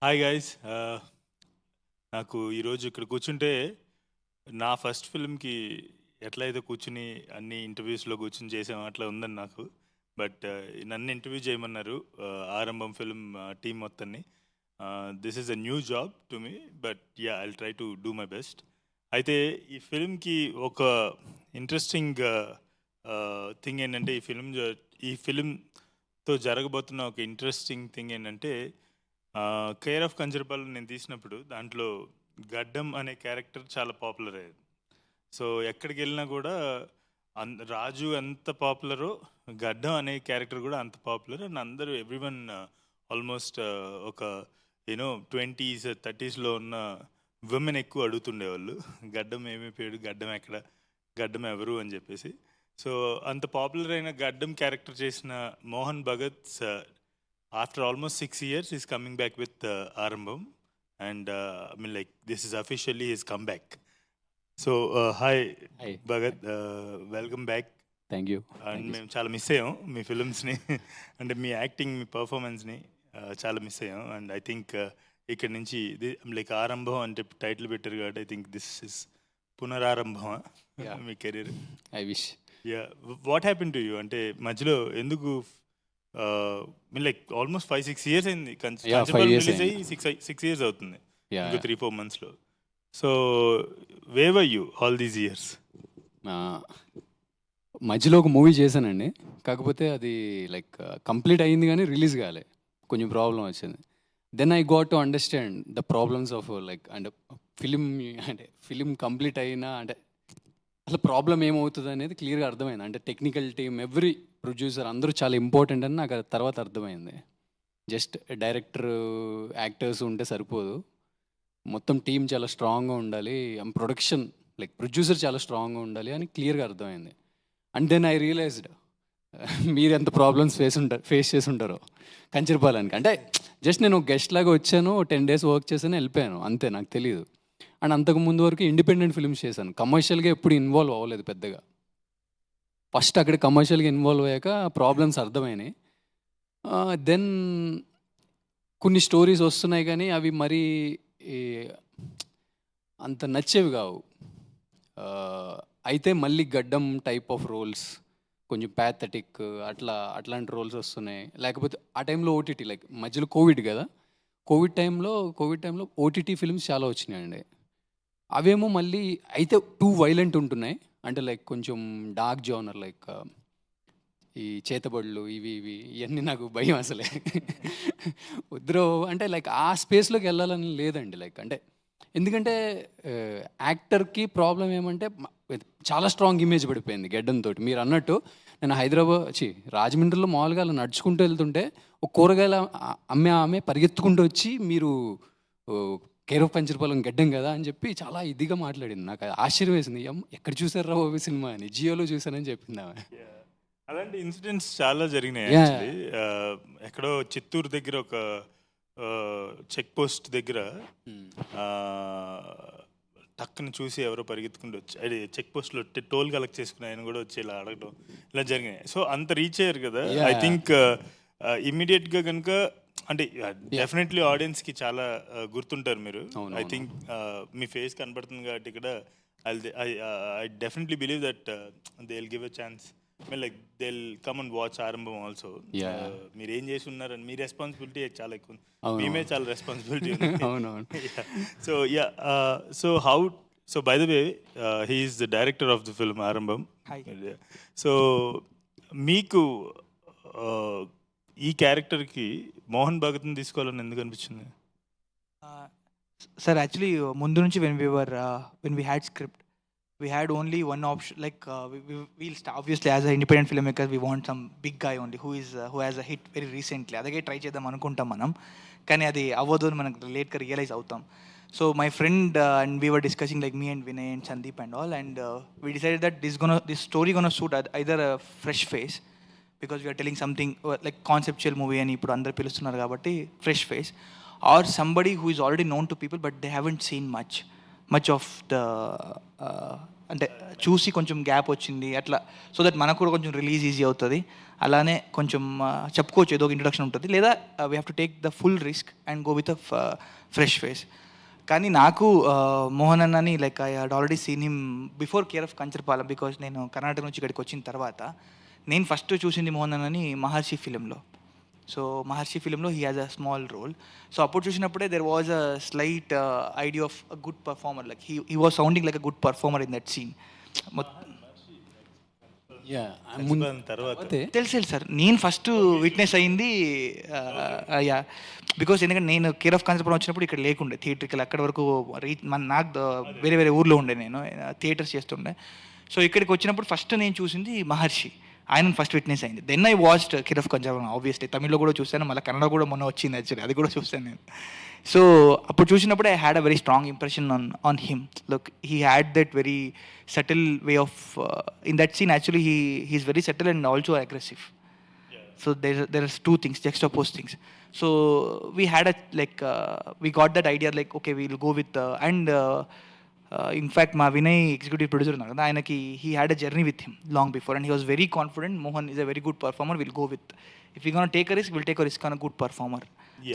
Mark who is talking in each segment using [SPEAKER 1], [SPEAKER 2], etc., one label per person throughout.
[SPEAKER 1] Hi guys. నాకు ఈరోజు ఇక్కడ కూర్చుంటే నా ఫస్ట్ ఫిల్మ్కి ఎట్లయితే కూర్చుని అన్ని ఇంటర్వ్యూస్లో కూర్చుని చేసాం అట్లా ఉందని నాకు. బట్ నన్ను ఇంటర్వ్యూ చేయమన్నారు ఆరంభం ఫిల్మ్ టీం మొత్తాన్ని. This is a new job to me, but yeah I'll try to do my best. అయితే ఈ ఫిల్మ్కి ఒక ఇంట్రెస్టింగ్ థింగ్ ఏంటంటే ఈ ఫిల్మ్తో జరగబోతున్న ఒక ఇంట్రెస్టింగ్ థింగ్ ఏంటంటే కేర్ ఆఫ్ కంచరపాలెం నేను తీసినప్పుడు దాంట్లో గడ్డం అనే క్యారెక్టర్ చాలా పాపులర్ అయ్యేది. సో ఎక్కడికి వెళ్ళినా కూడా రాజు ఎంత పాపులరో గడ్డం అనే క్యారెక్టర్ కూడా అంత పాపులర్. అండ్ అందరూ ఎవ్రీవన్ ఆల్మోస్ట్ ఒక 20s 30sలో ఉన్న విమెన్ ఎక్కువ అడుగుతుండేవాళ్ళు, గడ్డం ఏమైపోయాడు, గడ్డం ఎక్కడ, గడ్డం ఎవరు అని చెప్పేసి. సో అంత పాపులర్ అయిన గడ్డం క్యారెక్టర్ చేసిన Mohan Bhagat after almost 6 years he's coming back with Arambam, and I mean, like, this is officially his comeback. So hi Bhagat, welcome back.
[SPEAKER 2] Thank you.
[SPEAKER 1] And మేము చాలా మిస్ అయ్యాం మీ ఫిల్మ్స్ని అంటే మీ యాక్టింగ్, మీ పర్ఫార్మెన్స్ని చాలా మిస్ అయ్యాం. అండ్ ఐ థింక్ ఇక్కడ నుంచి like ఆరంభం అంటే టైటిల్ పెట్టారు కాబట్టి ఐ థింక్ దిస్ ఇస్ పునరారంభం మీ career.
[SPEAKER 2] I wish.
[SPEAKER 1] Yeah, what happen to you? అంటే మధ్యలో ఎందుకు లైక్ ఆల్మోస్ట్ 5-6 years అయింది, రిలీజ్ అయ్యి 6 years అవుతుంది ఇంకో 3-4 monthsలో. So where were you all these years?
[SPEAKER 2] మధ్యలో ఒక మూవీ చేశానండి, కాకపోతే అది లైక్ కంప్లీట్ అయ్యింది కానీ రిలీజ్ కాలే, కొంచెం ప్రాబ్లం వచ్చింది. Then I got to understand the problems of like అంటే ఫిలిం కంప్లీట్ అయినా అంటే అసలు ప్రాబ్లం ఏమవుతుంది అనేది క్లియర్గా అర్థమైంది. అంటే టెక్నికల్ టీమ్, ఎవ్రీ ప్రొడ్యూసర్ అందరూ చాలా ఇంపార్టెంట్ అని నాకు తర్వాత అర్థమైంది. జస్ట్ డైరెక్టర్, యాక్టర్స్ ఉంటే సరిపోదు, మొత్తం టీం చాలా స్ట్రాంగ్గా ఉండాలి, ప్రొడక్షన్ లైక్ ప్రొడ్యూసర్ చాలా స్ట్రాంగ్గా ఉండాలి అని క్లియర్గా అర్థమైంది. అండ్ దెన్ ఐ రియలైజ్డ్ మీరు ఎంత ప్రాబ్లమ్స్ ఫేస్ చేసి ఉంటారో కంచరపాలెంకి. అంటే జస్ట్ నేను గెస్ట్ లాగా వచ్చాను, 10 days వర్క్ చేశాను, వెళ్ళిపోయాను, అంతే, నాకు తెలియదు. అండ్ అంతకు ముందు వరకు ఇండిపెండెంట్ ఫిల్మ్స్ చేశాను, కమర్షియల్గా ఎప్పుడు ఇన్వాల్వ్ అవ్వలేదు పెద్దగా. ఫస్ట్ అక్కడ కమర్షియల్గా ఇన్వాల్వ్ అయ్యాక ప్రాబ్లమ్స్ అర్థమైనాయి. దెన్ కొన్ని స్టోరీస్ వస్తున్నాయి కానీ అవి మరీ అంత నచ్చేవి కావు. అయితే మళ్ళీ గడ్డం టైప్ ఆఫ్ రోల్స్, కొంచెం ప్యాథటిక్ అట్లాంటి రోల్స్ వస్తున్నాయి. లేకపోతే ఆ టైంలో ఓటీటీ, లైక్ మధ్యలో కోవిడ్ కదా, కోవిడ్ టైంలో ఓటీటీ ఫిల్మ్స్ చాలా వచ్చినాయండి. అవేమో మళ్ళీ అయితే టూ వైలెంట్ ఉంటున్నాయి, అంటే లైక్ కొంచెం డార్క్ జోనర్, లైక్ ఈ చేతబడులు ఇవన్నీ నాకు భయం అసలే. వద్దురో అంటే లైక్ ఆ స్పేస్లోకి వెళ్ళాలని లేదండి. లైక్ అంటే ఎందుకంటే యాక్టర్కి ప్రాబ్లం ఏమంటే చాలా స్ట్రాంగ్ ఇమేజ్ పడిపోయింది గెడ్డంతో. మీరు అన్నట్టు నేను రాజమండ్రిలో మామూలుగా అలా నడుచుకుంటూ వెళ్తుంటే ఒక కూరగాయల ఆమె పరిగెత్తుకుంటూ వచ్చి మీరు కేర్ ఆఫ్ కంచరపాలెం గెడ్డం కదా అని చెప్పి చాలా ఇదిగా మాట్లాడింది. నాకు ఆశ్చర్యం వేసింది, ఎక్కడ చూసారా ఓ సినిమా అని, జియోలో చూసానని చెప్పింది ఆమె.
[SPEAKER 1] అలాంటి ఇన్సిడెంట్స్ చాలా జరిగినాయి యాక్చువల్లీ. ఎక్కడో చిత్తూరు దగ్గర ఒక చెక్ పోస్ట్ దగ్గర టక్కుని చూసి ఎవరో పరిగెత్తుకుంటూ వచ్చి అది చెక్ పోస్ట్లో టోల్ కలెక్ట్ చేసుకుని ఆయన కూడా వచ్చి ఇలా అడగడం, ఇలా జరిగినాయి. సో అంత రీచ్ అయ్యారు కదా. ఐ థింక్ ఇమ్మీడియట్గా కనుక అంటే డెఫినెట్లీ ఆడియన్స్కి చాలా గుర్తుంటారు మీరు. ఐ థింక్ మీ ఫేస్ కనబడుతుంది కాబట్టి ఇక్కడ I definitely believe that they will give a chance. Like they will come and watch ఆరంభం ఆల్సో. మీరు ఏం చేసి ఉన్నారని మీ రెస్పాన్సిబిలిటీ చాలా ఎక్కువ, మేమే చాలా రెస్పాన్సిబిలిటీ ఉంది. So yeah, so by the way he is the director of the film ఆరంభం. సో మీకు ఈ క్యారెక్టర్కి మోహన్ భగత్ని తీసుకోవాలని ఎందుకు అనిపించింది?
[SPEAKER 3] సార్ యాక్చువల్లీ ముందు నుంచి when we had script, we had only one option, like we'll start, obviously as an independent filmmaker we want some big guy only who has a hit very recently. అదే try చేద్దాం అనుకుంటాం మనం, కానీ అది అవ్వదు అని మనకు లేట్గా రియలైజ్ అవుతాం. So my friend and we were discussing, like me and Vinay and Sandeep and all, and we decided that this story gonna suit either a fresh face, because we are telling something like conceptual movie అని ఇప్పుడు అందరు పిలుస్తున్నారు కాబట్టి fresh face, or somebody who is already known to people but they haven't seen much of the అంటే చూసి కొంచెం gap వచ్చింది అట్లా, సో దట్ మనకు కూడా కొంచెం రిలీజ్ ఈజీ అవుతుంది. అలానే కొంచెం చెప్పుకోవచ్చు, ఏదో ఒక ఇంట్రొడక్షన్ ఉంటుంది, లేదా we have to take the full risk and go with a fresh face. కానీ నాకు మోహన్ అన్నని like I had already seen him before care of Kancharapalem, because నేను కర్ణాటక నుంచి ఇక్కడికి వచ్చిన తర్వాత నేను ఫస్ట్ చూసింది మోహన్ అన్నని మహర్షి ఫిలింలో. సో మహర్షి ఫిలింలో he has a small role. So అప్పుడు చూసినప్పుడే there was a slight idea of a good performer, like he was sounding like a good performer in that scene.
[SPEAKER 1] తర్వాత
[SPEAKER 3] తెలుసు సార్, నేను ఫస్ట్ విట్నెస్ అయింది యా, బికాస్ ఎందుకంటే నేను care of concept వచ్చినప్పుడు ఇక్కడ లేకుండే థియేటర్కి, అక్కడ వరకు నాకు వేరే వేరే ఊర్లో ఉండే, నేను థియేటర్స్ చేస్తుండే. సో ఇక్కడికి వచ్చినప్పుడు ఫస్ట్ నేను చూసింది మహర్షి, ఆయన ఫస్ట్ విట్నెస్ అయింది. Then I watched care of Kancharapalem, obviously తమిళ్లో కూడా చూశాను, మళ్ళీ కన్నడ కూడా మొన్న వచ్చింది యాక్చువల్లీ, అది కూడా చూశాను నేను. సో అప్పుడు చూసినప్పుడు I had a very strong impression on him. Look, he had that very subtle way of in that scene. Actually he is very subtle and also aggressive. So there are two things, juxtaposed things. So we had a like we got that idea like okay, we'll go with in fact మా Vinay executive producer ఉన్నారు కదా, ఆయనకి he had a journey with him long before and he was very confident Mohan is a very good performer, we'll go with, if we're going to take a risk, we'll take a risk on a good performer.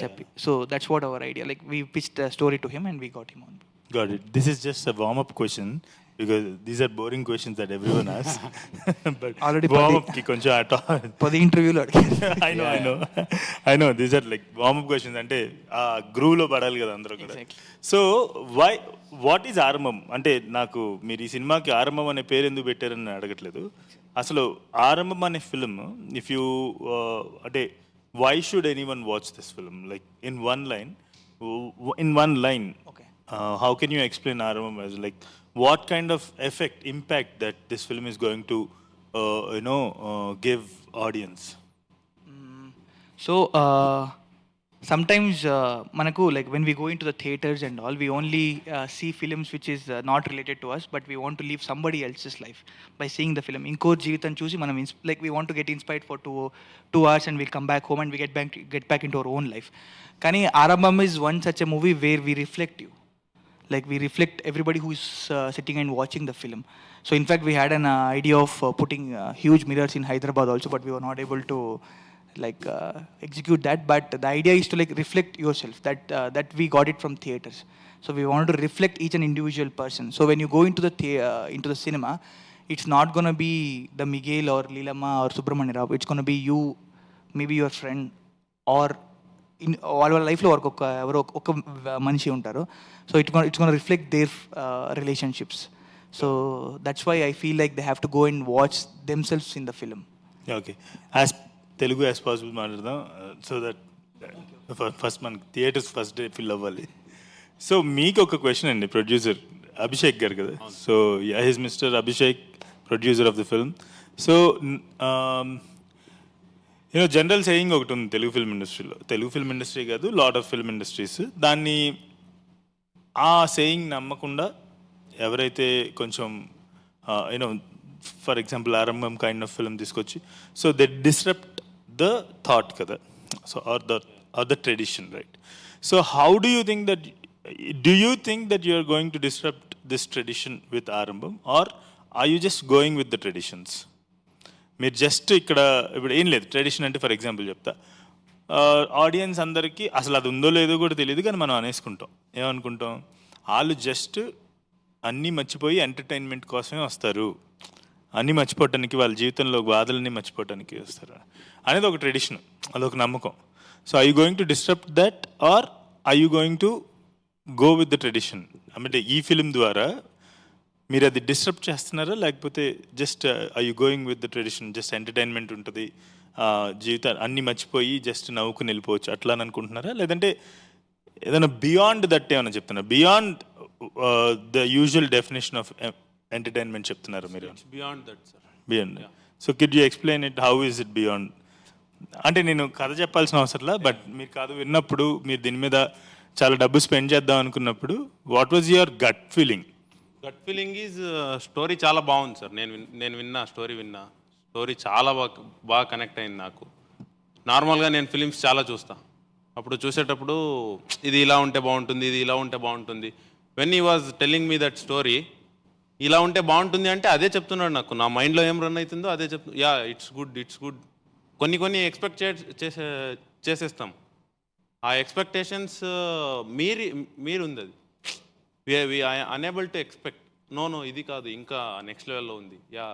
[SPEAKER 3] చెప్పి, so that's what our idea, like we pitched a story to him and we got him on.
[SPEAKER 1] Got it. This is just a warm-up question because these are boring questions that everyone asks. But
[SPEAKER 3] Already
[SPEAKER 1] warm-up ki koncham ato.
[SPEAKER 3] 10 ఇంటర్వ్యూలో అడిగారు.
[SPEAKER 1] I know. These are like warm-up questions. అంటే ఆ groove లో పడాలి కదా అందరూ కూడా. So what is ఆరంభం అంటే, నాకు మీరు ఈ సినిమాకి ఆరంభం అనే పేరు ఎందుకు పెట్టారని అడగట్లేదు. అసలు ఆరంభం అనే ఫిల్మ్ ఇఫ్ యూ అంటే why should anyone watch this film? Like in one line,
[SPEAKER 3] Okay.
[SPEAKER 1] How can you explain Arambam as like what kind of effect, impact that this film is going to give audience?
[SPEAKER 3] So sometimes manaku like when we go into the theaters and all, we only see films which is not related to us, but we want to live somebody else's life by seeing the film. Inko jeevitam chusi manam like we want to get inspired for 2 hours and we'll come back home and we get back into our own life. Kani Arambam is one such a movie where we reflect you, like we reflect everybody who is sitting and watching the film. So in fact we had an idea of putting huge mirrors in Hyderabad also, but we were not able to like execute that. But the idea is to like reflect yourself, that we got it from theaters. So we wanted to reflect each and individual person. So when you go into the cinema, it's not going to be the Miguel or Leelamma or Subramanya Rao, it's going to be you, maybe your friend, or in వాళ్ళ లైఫ్లో వరకు ఎవరో ఒక మనిషి ఉంటారు. So it's gonna reflect their relationships. So that's why I feel like they have to go and watch themselves in the film.
[SPEAKER 1] Okay, as Telugu as possible మాట్లాడదాం so that first మనకి theatres first day fill అవ్వాలి. So మీకు ఒక question అండి, producer Abhishek garu కదా. So his mister Abhishek, producer of the film. So general saying ఒకటి ఉంది Telugu film ఇండస్ట్రీలో, తెలుగు ఫిల్మ్ ఇండస్ట్రీ కాదు, లాట్ ఆఫ్ ఫిల్మ్ ఇండస్ట్రీస్. దాన్ని ఆ సేయింగ్ నమ్మకుండా ఎవరైతే కొంచెం for example Aarambham kind of film తీసుకొచ్చి, so they disrupt the thought కదా, so or the tradition, right? So how do you think that you are going to disrupt this tradition with Aarambham, or are you just going with the traditions? మీరు just ఇక్కడ ఇప్పుడు ఏం లేదు, tradition అంటే for example చెప్తా, audience అందరికీ అసలు అది ఉందో లేదో కూడా తెలియదు, కానీ మనం అనేసుకుంటాం. ఏమనుకుంటాం? వాళ్ళు జస్ట్ అన్నీ మర్చిపోయి ఎంటర్టైన్మెంట్ కోసమే వస్తారు, అన్నీ మర్చిపోవటానికి, వాళ్ళ జీవితంలో బాధలన్నీ మర్చిపోవటానికి వస్తారు అనేది ఒక ట్రెడిషన్, అదొక నమ్మకం. So are you going to disturb that, or are you going to go with the tradition? అంటే ఈ ఫిలిం ద్వారా మీరు అది డిస్టర్బ్ చేస్తున్నారా, లేకపోతే just are you going with the tradition, just entertainment ఉంటుంది, జీవితాలు అన్నీ మర్చిపోయి జస్ట్ నవ్వుకుని వెళ్ళిపోవచ్చు అట్లా అని అనుకుంటున్నారా? లేదంటే ఏదైనా బియాండ్ దట్ ఏమైనా చెప్తున్నారు, beyond the usual definition of entertainment చెప్తున్నారు మీరు?
[SPEAKER 4] Beyond that sir,
[SPEAKER 1] beyond. So kid you explain it, how is it beyond? అంటే నేను కథ చెప్పాల్సిన అవసరంలా, బట్ మీరు కథ విన్నప్పుడు, మీరు దీని మీద చాలా డబ్బు స్పెండ్ చేద్దాం అనుకున్నప్పుడు, what was your gut feeling?
[SPEAKER 4] Gut feeling is story చాలా బాగుంది సార్. నేను విన్నా స్టోరీ చాలా బాగా కనెక్ట్ అయింది నాకు. నార్మల్గా నేను ఫిలిమ్స్ చాలా చూస్తా, అప్పుడు చూసేటప్పుడు ఇది ఇలా ఉంటే బాగుంటుంది, ఇది ఇలా ఉంటే బాగుంటుంది. When he was telling me that story, ఇలా ఉంటే బాగుంటుంది అంటే అదే చెప్తున్నాడు నాకు. నా మైండ్లో ఏం రన్ అవుతుందో అదే యా ఇట్స్ గుడ్. కొన్ని ఎక్స్పెక్ట్ చేసేస్తాం. ఆ ఎక్స్పెక్టేషన్స్ మీరుంది అది. We unable to expect. No ఇది కాదు, ఇంకా నెక్స్ట్ లెవెల్లో ఉంది. Yeah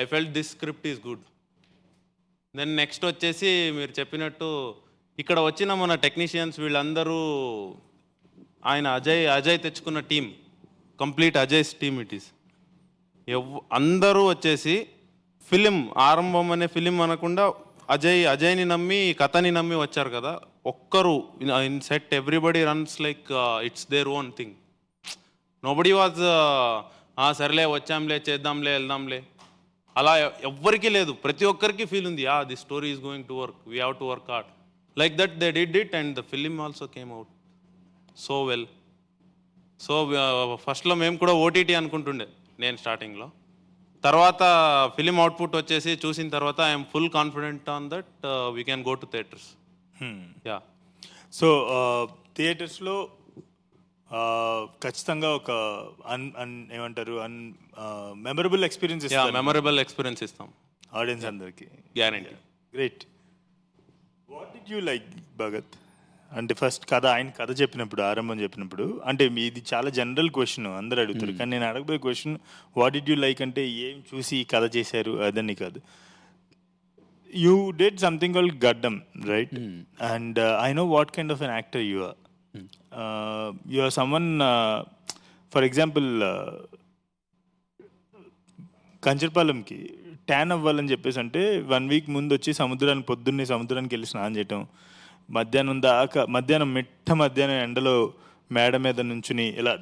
[SPEAKER 4] I felt this script is good. Then next వచ్చేసి మీరు చెప్పినట్టు ఇక్కడ వచ్చిన మన టెక్నీషియన్స్ వీళ్ళందరూ ఆయన అజయ్ తెచ్చుకున్న team, complete Ajay's team it is. అందరూ వచ్చేసి ఫిలిం ఆరంభం అనే ఫిలిం అనకుండా అజయ్ని నమ్మి కథని నమ్మి వచ్చారు కదా. ఒక్కరు in set everybody runs like it's their own thing. Nobody was సరేలే వచ్చాంలే చేద్దాంలే వెళ్దాంలే అలా ఎవ్వరికీ లేదు. ప్రతి ఒక్కరికి ఫీల్ ఉంది, the story is going to work, we have to work hard. Like that they did it and the film also came out so well. So ఫస్ట్లో మేము కూడా ఓటీటీ అనుకుంటుండే నేను స్టార్టింగ్లో. తర్వాత ఫిలిం అవుట్పుట్ వచ్చేసి చూసిన తర్వాత I'm full confident on that we can go to theatres. Yeah
[SPEAKER 1] so థియేటర్స్లో ఖచ్చితంగా ఒక ఏమంటారు మెమరబుల్ ఎక్స్పీరియన్స్
[SPEAKER 4] మెమరబుల్ ఎక్స్పీరియన్స్ ఇస్తాం
[SPEAKER 1] ఆడియన్స్ అందరికి.
[SPEAKER 4] Guarantee.
[SPEAKER 1] Great. What did you like Bhagat? అంటే ఫస్ట్ ఆయన కథ చెప్పినప్పుడు, ఆరంభం చెప్పినప్పుడు, అంటే ఇది చాలా జనరల్ క్వశ్చన్, అందరు అడుగుతారు. కానీ నేను అడగబోయే question what did you like అంటే ఏం చూసి ఈ కథ చేశారు అదని కాదు. You did something called Gaddam, right? And I know what kind of an actor you are. You are someone, for example కంచర్పాలెంకి ట్యాన్ అవ్వాలని చెప్పేసి అంటే 1 వీక్ ముందు వచ్చి పొద్దున్నే సముద్రానికి వెళ్ళి స్నానం చేయటం, మధ్యాహ్నం మధ్యాహ్నం ఎండలో మేడ మీద నుంచుని ఇలా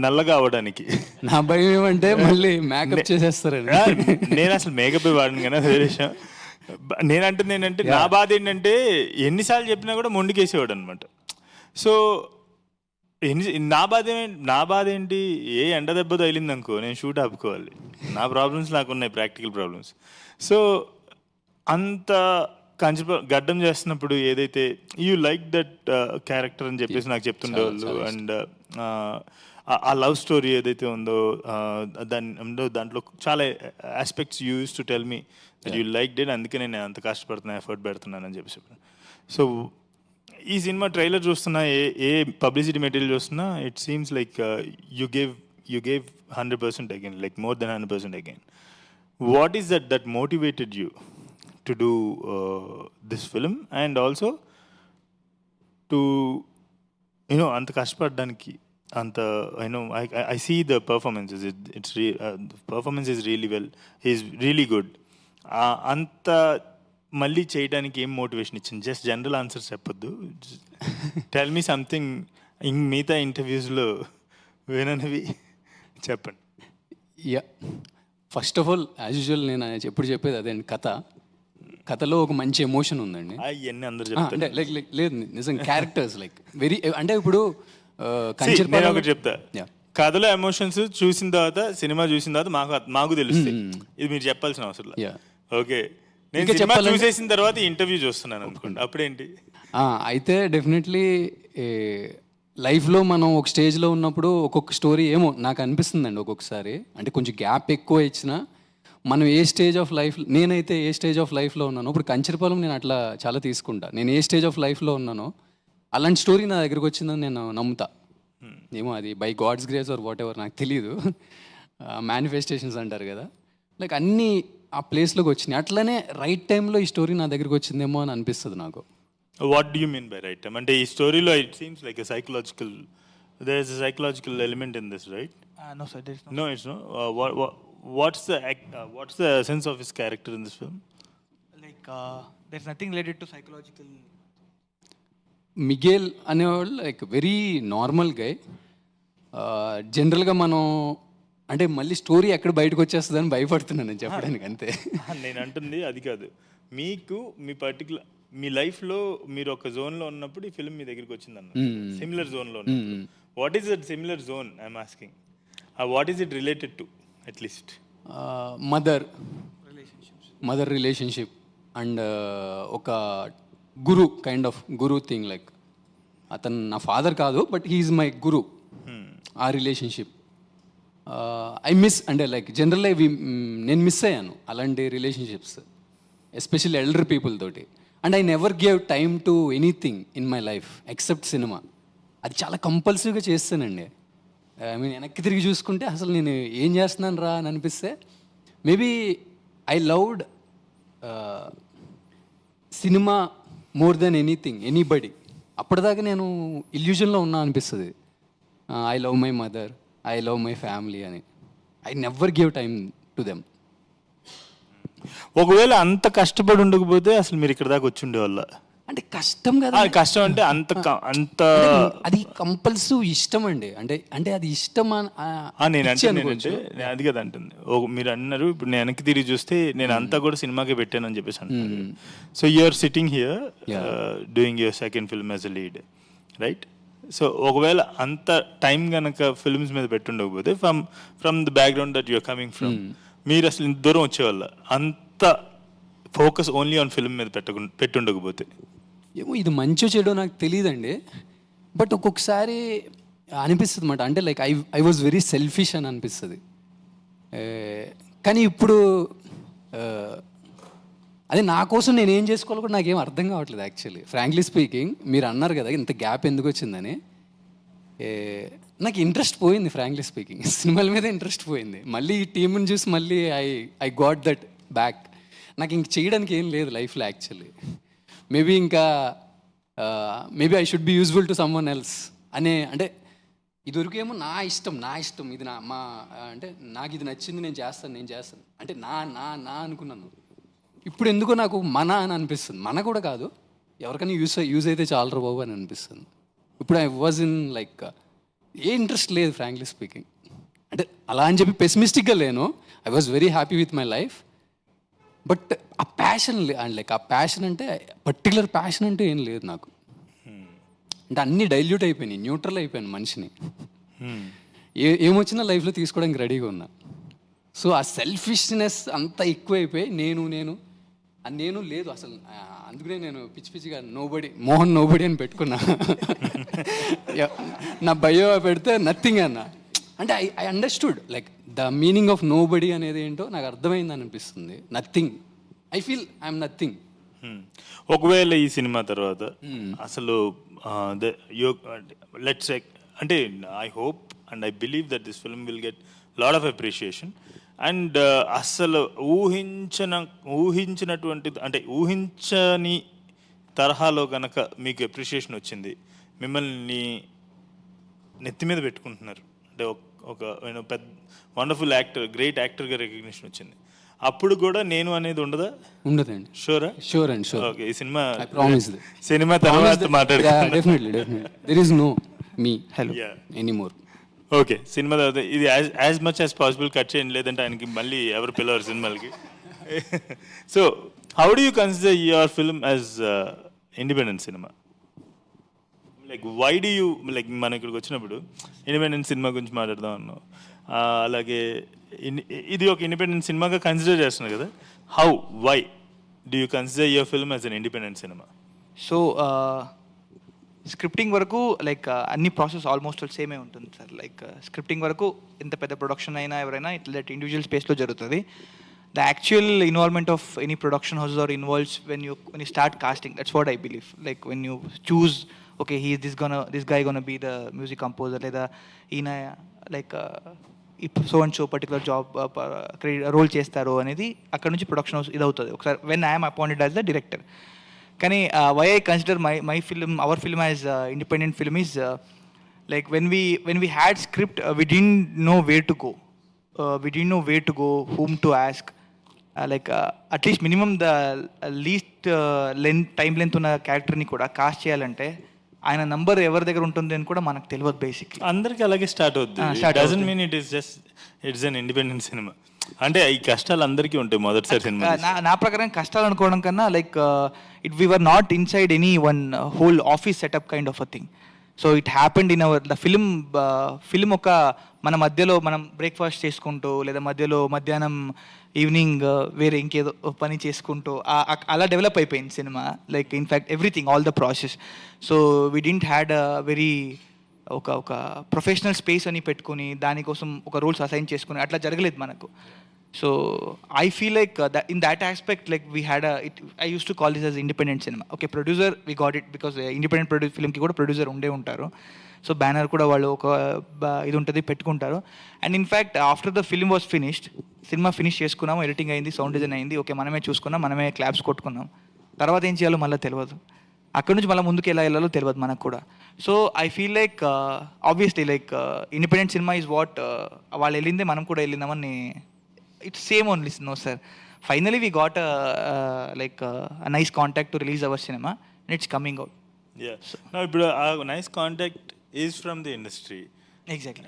[SPEAKER 1] నల్లగా అవడానికి.
[SPEAKER 2] నా భయం ఏమంటే మళ్ళీ మేకప్ చేసేస్తారని.
[SPEAKER 1] నేను అసలు మేకప్ వాడను కానీ అదే విషయం. నేనంటే నా బాధ ఏంటంటే ఎన్నిసార్లు చెప్పినా కూడా మొండికేసేవాడు అనమాట. సో నా బాధ ఏంటి, ఏ ఎండ దెబ్బ తగిలింది అనుకో నేను షూట్ ఆపుకోవాలి. నా ప్రాబ్లమ్స్ నాకు ఉన్నాయి, ప్రాక్టికల్ ప్రాబ్లమ్స్. సో అంత గడ్డం చేస్తున్నప్పుడు ఏదైతే యూ లైక్ దట్ క్యారెక్టర్ అని చెప్పేసి నాకు చెప్తుండేవాళ్ళు. అండ్ ఆ లవ్ స్టోరీ ఏదైతే ఉందో దాంట్లో చాలా aspects you use to tell me that you like dead, అందుకే నేను అంత కష్టపడుతున్నా, ఎఫర్ట్ పెడుతున్నానని చెప్పేసి. సో ఈ సినిమా ట్రైలర్ చూస్తున్నా, ఏ పబ్లిసిటీ మెటీరియల్ చూస్తున్నా, it seems like you gave 100% again, like more than 100% again. What is that motivated you to do this film and also to anta kashtapaddaniki anta I see the performances, the performance is really well, he is really good. Anta malli cheyadaniki em motivation ichinది? Just general answers cheppoddu, tell me something in meeta interviews lo venanavi cheppandi.
[SPEAKER 2] Yeah, first of all as usual నేను ఎప్పుడు చెప్పేది అదే అండి, కథలో ఒక మంచి emotion ఉందండి.
[SPEAKER 1] అవన్నీ అందరూ
[SPEAKER 2] అంటే లైక్ లేదు నిజం, క్యారెక్టర్స్ లైక్ వెరీ, అంటే ఇప్పుడు
[SPEAKER 1] నేను ఒకటి చెప్తా, కథలో ఎమోషన్స్ చూసిన తర్వాత, సినిమా చూసిన తర్వాత మాకు తెలుస్తాయి. ఇది మీరు చెప్పాల్సిన అవసరం లేదు. ఓకే, నేను సినిమా చూసేసిన తర్వాత ఇంటర్వ్యూ చూస్తున్నాను అనుకోండి, అప్పుడేంటి?
[SPEAKER 2] అయితే డెఫినెట్లీ లైఫ్లో మనం ఒక స్టేజ్లో ఉన్నప్పుడు ఒక్కొక్క స్టోరీ ఏమో నాకు అనిపిస్తుందండి ఒక్కొక్కసారి, అంటే కొంచెం గ్యాప్ ఎక్కువ ఇచ్చినా మనం ఏ స్టేజ్ ఆఫ్ లైఫ్, నేనైతే ఏ స్టేజ్ ఆఫ్ లైఫ్లో ఉన్నానో, ఇప్పుడు కంచరపాలెం నేను అట్లా చాలా తీసుకుంటా, నేను ఏ స్టేజ్ ఆఫ్ లైఫ్లో ఉన్నానో అలాంటి స్టోరీ నా దగ్గరకు వచ్చిందని నేను నమ్ముతా. ఏమో అది by God's grace or whatever నాకు తెలియదు, మేనిఫెస్టేషన్స్ అంటారు కదా, లైక్ అన్నీ ఆ ప్లేస్లోకి వచ్చినాయి. అట్లనే రైట్ టైంలో ఈ స్టోరీ నా దగ్గరికి వచ్చిందేమో అని అనిపిస్తుంది నాకు.
[SPEAKER 1] What do you mean by right time? అంటే ఈ స్టోరీలో it seems like a psychological, there is a psychological element in this, right?
[SPEAKER 3] No sir, there is no.
[SPEAKER 1] No, it's no. What's the essence of his character in this film?
[SPEAKER 3] Like there's nothing related to psychological.
[SPEAKER 2] Miguel అనేవాళ్ళు like very normal గై. జనరల్గా మనం అంటే మళ్ళీ story ఎక్కడ బయటకు వచ్చేస్తుందని భయపడుతున్నాను నేను చెప్పడానికి, అంతే.
[SPEAKER 1] నేను అంటుంది అది కాదు, మీకు మీ లైఫ్లో మీరు ఒక జోన్లో ఉన్నప్పుడు ఈ ఫిల్మ్ మీ దగ్గరికి వచ్చిందన్న, సిమిలర్ జోన్లో ఉన్నప్పుడు. What is that similar zone I'm asking? What is it related to? At least
[SPEAKER 2] mother relationship and ఒక గురు థింగ్, లైక్ అతను నా ఫాదర్ కాదు బట్ హీఈస్ మై గురు. ఆ రిలేషన్షిప్ ఐ మిస్, అంటే లైక్ జనరల్గా నేను మిస్ అయ్యాను అలాంటి రిలేషన్షిప్స్, ఎస్పెషల్లీ ఎల్డర్ పీపుల్ తోటి. And I never gave time to anything in my life except cinema. అది చాలా కంపల్సివ్గా చేస్తానండి. ఐ మీన్ వెనక్కి తిరిగి చూసుకుంటే అసలు నేను ఏం చేస్తున్నాను రా అని అనిపిస్తే, maybe I loved cinema more than anything, anybody. అప్పటిదాకా నేను ఇల్యూజన్లో ఉన్నా అనిపిస్తుంది. I love my mother, I love my family అని. I never give time to them.
[SPEAKER 1] ఒకవేళ అంత కష్టపడి ఉండకపోతే అసలు మీరు ఇక్కడ దాకా వచ్చి ఉండేవాళ్ళ?
[SPEAKER 2] అంటే కష్టం కదా,
[SPEAKER 1] కష్టం అంటే అంత
[SPEAKER 2] అది కంపల్సివ్ ఇష్టం అండి. అంటే అది ఇష్టం
[SPEAKER 1] నేను అది కదా అంటుంది. మీరు అన్నారు ఇప్పుడు నేను వెనక్కి తిరిగి చూస్తే నేను అంతా కూడా సినిమాకే పెట్టాను అని చెప్పేసి అంటున్నారు. So you're sitting here doing your second film as a lead, right? So ఒకవేళ అంత టైం కనుక ఫిల్మ్స్ మీద పెట్టుండకపోతే from the background that you're coming from, మీరు అసలు ఇంత దూరం వచ్చేవాళ్ళ? అంత ఫోకస్ ఓన్లీ ఆన్ ఫిల్మ్ మీద పెట్టుండకపోతే?
[SPEAKER 2] ఏమో ఇది మంచో చెడో నాకు తెలియదండి, బట్ ఒక్కొక్కసారి అనిపిస్తుంది అన్నమాట. అంటే like I was very selfish అని అనిపిస్తుంది. కానీ ఇప్పుడు అదే నా కోసం నేను ఏం చేసుకోవాలో కూడా నాకేం అర్థం కావట్లేదు యాక్చువల్లీ, ఫ్రాంక్లీ స్పీకింగ్. మీరు అన్నారు కదా ఇంత గ్యాప్ ఎందుకు వచ్చిందని, నాకు ఇంట్రెస్ట్ పోయింది ఫ్రాంక్లీ స్పీకింగ్. సినిమాల మీద ఇంట్రెస్ట్ పోయింది. మళ్ళీ ఈ టీంని చూసి మళ్ళీ ఐ గాట్ దట్ బ్యాక్. నాకు ఇంక చేయడానికి ఏం లేదు లైఫ్లో యాక్చువల్లీ. మేబీ ఇంకా maybe I should be useful to someone else అనే, అంటే ఇదివరకేమో నా ఇష్టం ఇది అంటే నాకు ఇది నచ్చింది నేను చేస్తాను అంటే నా అనుకున్నాను. ఇప్పుడు ఎందుకో నాకు మన అని అనిపిస్తుంది. మన కూడా కాదు, ఎవరికైనా యూజ్ అయితే చాలరా బాబు అని అనిపిస్తుంది. ఇప్పుడు I was in like A interest లేదు ఫ్రాంక్లీ స్పీకింగ్. అంటే అలా అని చెప్పి పెసిమిస్టిక్గా లేను. I was very happy with my life. But ఆ ప్యాషన్ అండ్ లైక్ ఆ ప్యాషన్ అంటే పర్టికులర్ ప్యాషన్ అంటే ఏం లేదు నాకు. అంటే అన్నీ డైల్యూట్ అయిపోయినాయి, న్యూట్రల్ అయిపోయాను మనిషిని. ఏమొచ్చినా లైఫ్లో తీసుకోవడానికి రెడీగా ఉన్నా. సో ఆ సెల్ఫిష్నెస్ అంతా ఎక్కువైపోయి నేను లేదు అసలు. అందుకనే నేను పిచ్చిగా మోహన్ నోబడి అని పెట్టుకున్నా. నా బయో పెడితే నథింగ్ అన్న. అంటే I understood like the meaning of nobody అనేది ఏంటో నాకు అర్థమైంది అనిపిస్తుంది. Nothing, I feel I'm nothing.
[SPEAKER 1] ఒకవేళ ఈ సినిమా తర్వాత అసలు లెట్స్ అంటే I hope and I believe that this film will get lot of appreciation. And అసలు ఊహించినటువంటి అంటే ఊహించని తరహాలో కనుక మీకు అప్రిషియేషన్ వచ్చింది, మిమ్మల్ని నెత్తి మీద పెట్టుకుంటున్నారు అంటే ఒక పెద్ద వండర్ఫుల్ యాక్టర్, గ్రేట్ యాక్టర్గా రికగ్నిషన్ వచ్చింది, అప్పుడు కూడా నేను అనేది ఉండదా?
[SPEAKER 2] ఉండదండి. Sure and sure.
[SPEAKER 1] ఓకే, ఈ సినిమా
[SPEAKER 2] సినిమా
[SPEAKER 1] తర్వాత మాట్లాడుకుందాం.
[SPEAKER 2] Definitely there is no me anymore.
[SPEAKER 1] Okay, cinema తర్వాత ఇది as much as possible cut చేయండి, లేదంటే ఆయనకి మళ్ళీ ఎవరు పిలవరు సినిమాలకి. So how do you consider your film as independent cinema? Like why do you like మనం ఇక్కడికి వచ్చినప్పుడు ఇండిపెండెంట్ సినిమా గురించి మాట్లాడదాం అన్నాం, అలాగే ఇది ఒక ఇండిపెండెంట్ సినిమాగా కన్సిడర్ చేస్తున్నారు కదా. Why do you consider your film as an independent cinema?
[SPEAKER 3] So scripting వరకు లైక్ అన్ని ప్రాసెస్ ఆల్మోస్ట్ సేమే ఉంటుంది సార్. లైక్ స్క్రిప్టింగ్ వరకు ఎంత పెద్ద ప్రొడక్షన్ అయినా ఎవరైనా ఇట్లా ఇండివిజువల్ స్పేస్లో జరుగుతుంది. The actual involvement of any production house or involves when you start casting. That's what I believe. Like when you choose okay this guy gonna be the music composer, లేదా ఈయన like so and so particular job role చేస్తారు అనేది అక్కడ నుంచి production house ఇది అవుతుంది ఒకసారి when I'm appointed as the director. కానీ why I consider my film our film as independent film is like when we had script we didn't know where to go whom to ask. Like at least minimum the least time length ఉన్న క్యారెక్టర్ని కూడా cost చేయాలంటే ఆయన number ఎవరి దగ్గర ఉంటుంది అని కూడా మనకు తెలియదు. బేసిక్లీ అందరికీ అలాగే స్టార్ట్ అవుతుంది. Doesn't mean it's an independent cinema. అంటే ఈ కష్టాలు అందరికీ ఉంటాయి మొదటిసారి సినిమా. నా ప్రకారం కష్టాలు అనుకోవడం కన్నా like we were not inside any one whole office setup kind of a thing. So it happened in our the film ఒక మన మధ్యలో మనం బ్రేక్ఫాస్ట్ చేసుకుంటూ లేదా మధ్యాహ్నం ఈవినింగ్ వేరే ఇంకేదో పని చేసుకుంటూ అలా డెవలప్ అయిపోయింది cinema. Like in fact everything, all the process. So we didn't had a very ఒక ప్రొఫెషనల్ స్పేస్ అని పెట్టుకుని దానికోసం ఒక రూల్స్ అసైన్ చేసుకుని అట్లా జరగలేదు మనకు. So I feel like in that aspect like we had I use to call this as independent cinema. Okay, producer we got it because independent ఫిల్మ్కి కూడా ప్రొడ్యూసర్ ఉండే ఉంటారు. సో బ్యానర్ కూడా వాళ్ళు ఒక ఇది ఉంటుంది పెట్టుకుంటారు. And in fact after the film was finished, cinema finish చేసుకున్నాము, ఎడిటింగ్ అయింది, సౌండ్ డిజైన్ అయింది, ఓకే మనమే చూసుకున్నాం, మనమే క్లాప్స్ కొట్టుకున్నాం. తర్వాత ఏం చేయాలో మళ్ళీ తెలియదు, అక్కడ నుంచి మళ్ళీ ముందుకు ఎలా వెళ్ళాలో తెలియదు మనకు కూడా. So I feel like obviously like independent cinema is what వాళ్ళు వెళ్ళిందే మనం కూడా వెళ్ళిందామని. It's same only no sir. Finally we got like nice contact to release our cinema and it's coming out.
[SPEAKER 1] ఇప్పుడు ఆ nice contact is from the industry.
[SPEAKER 3] Exactly.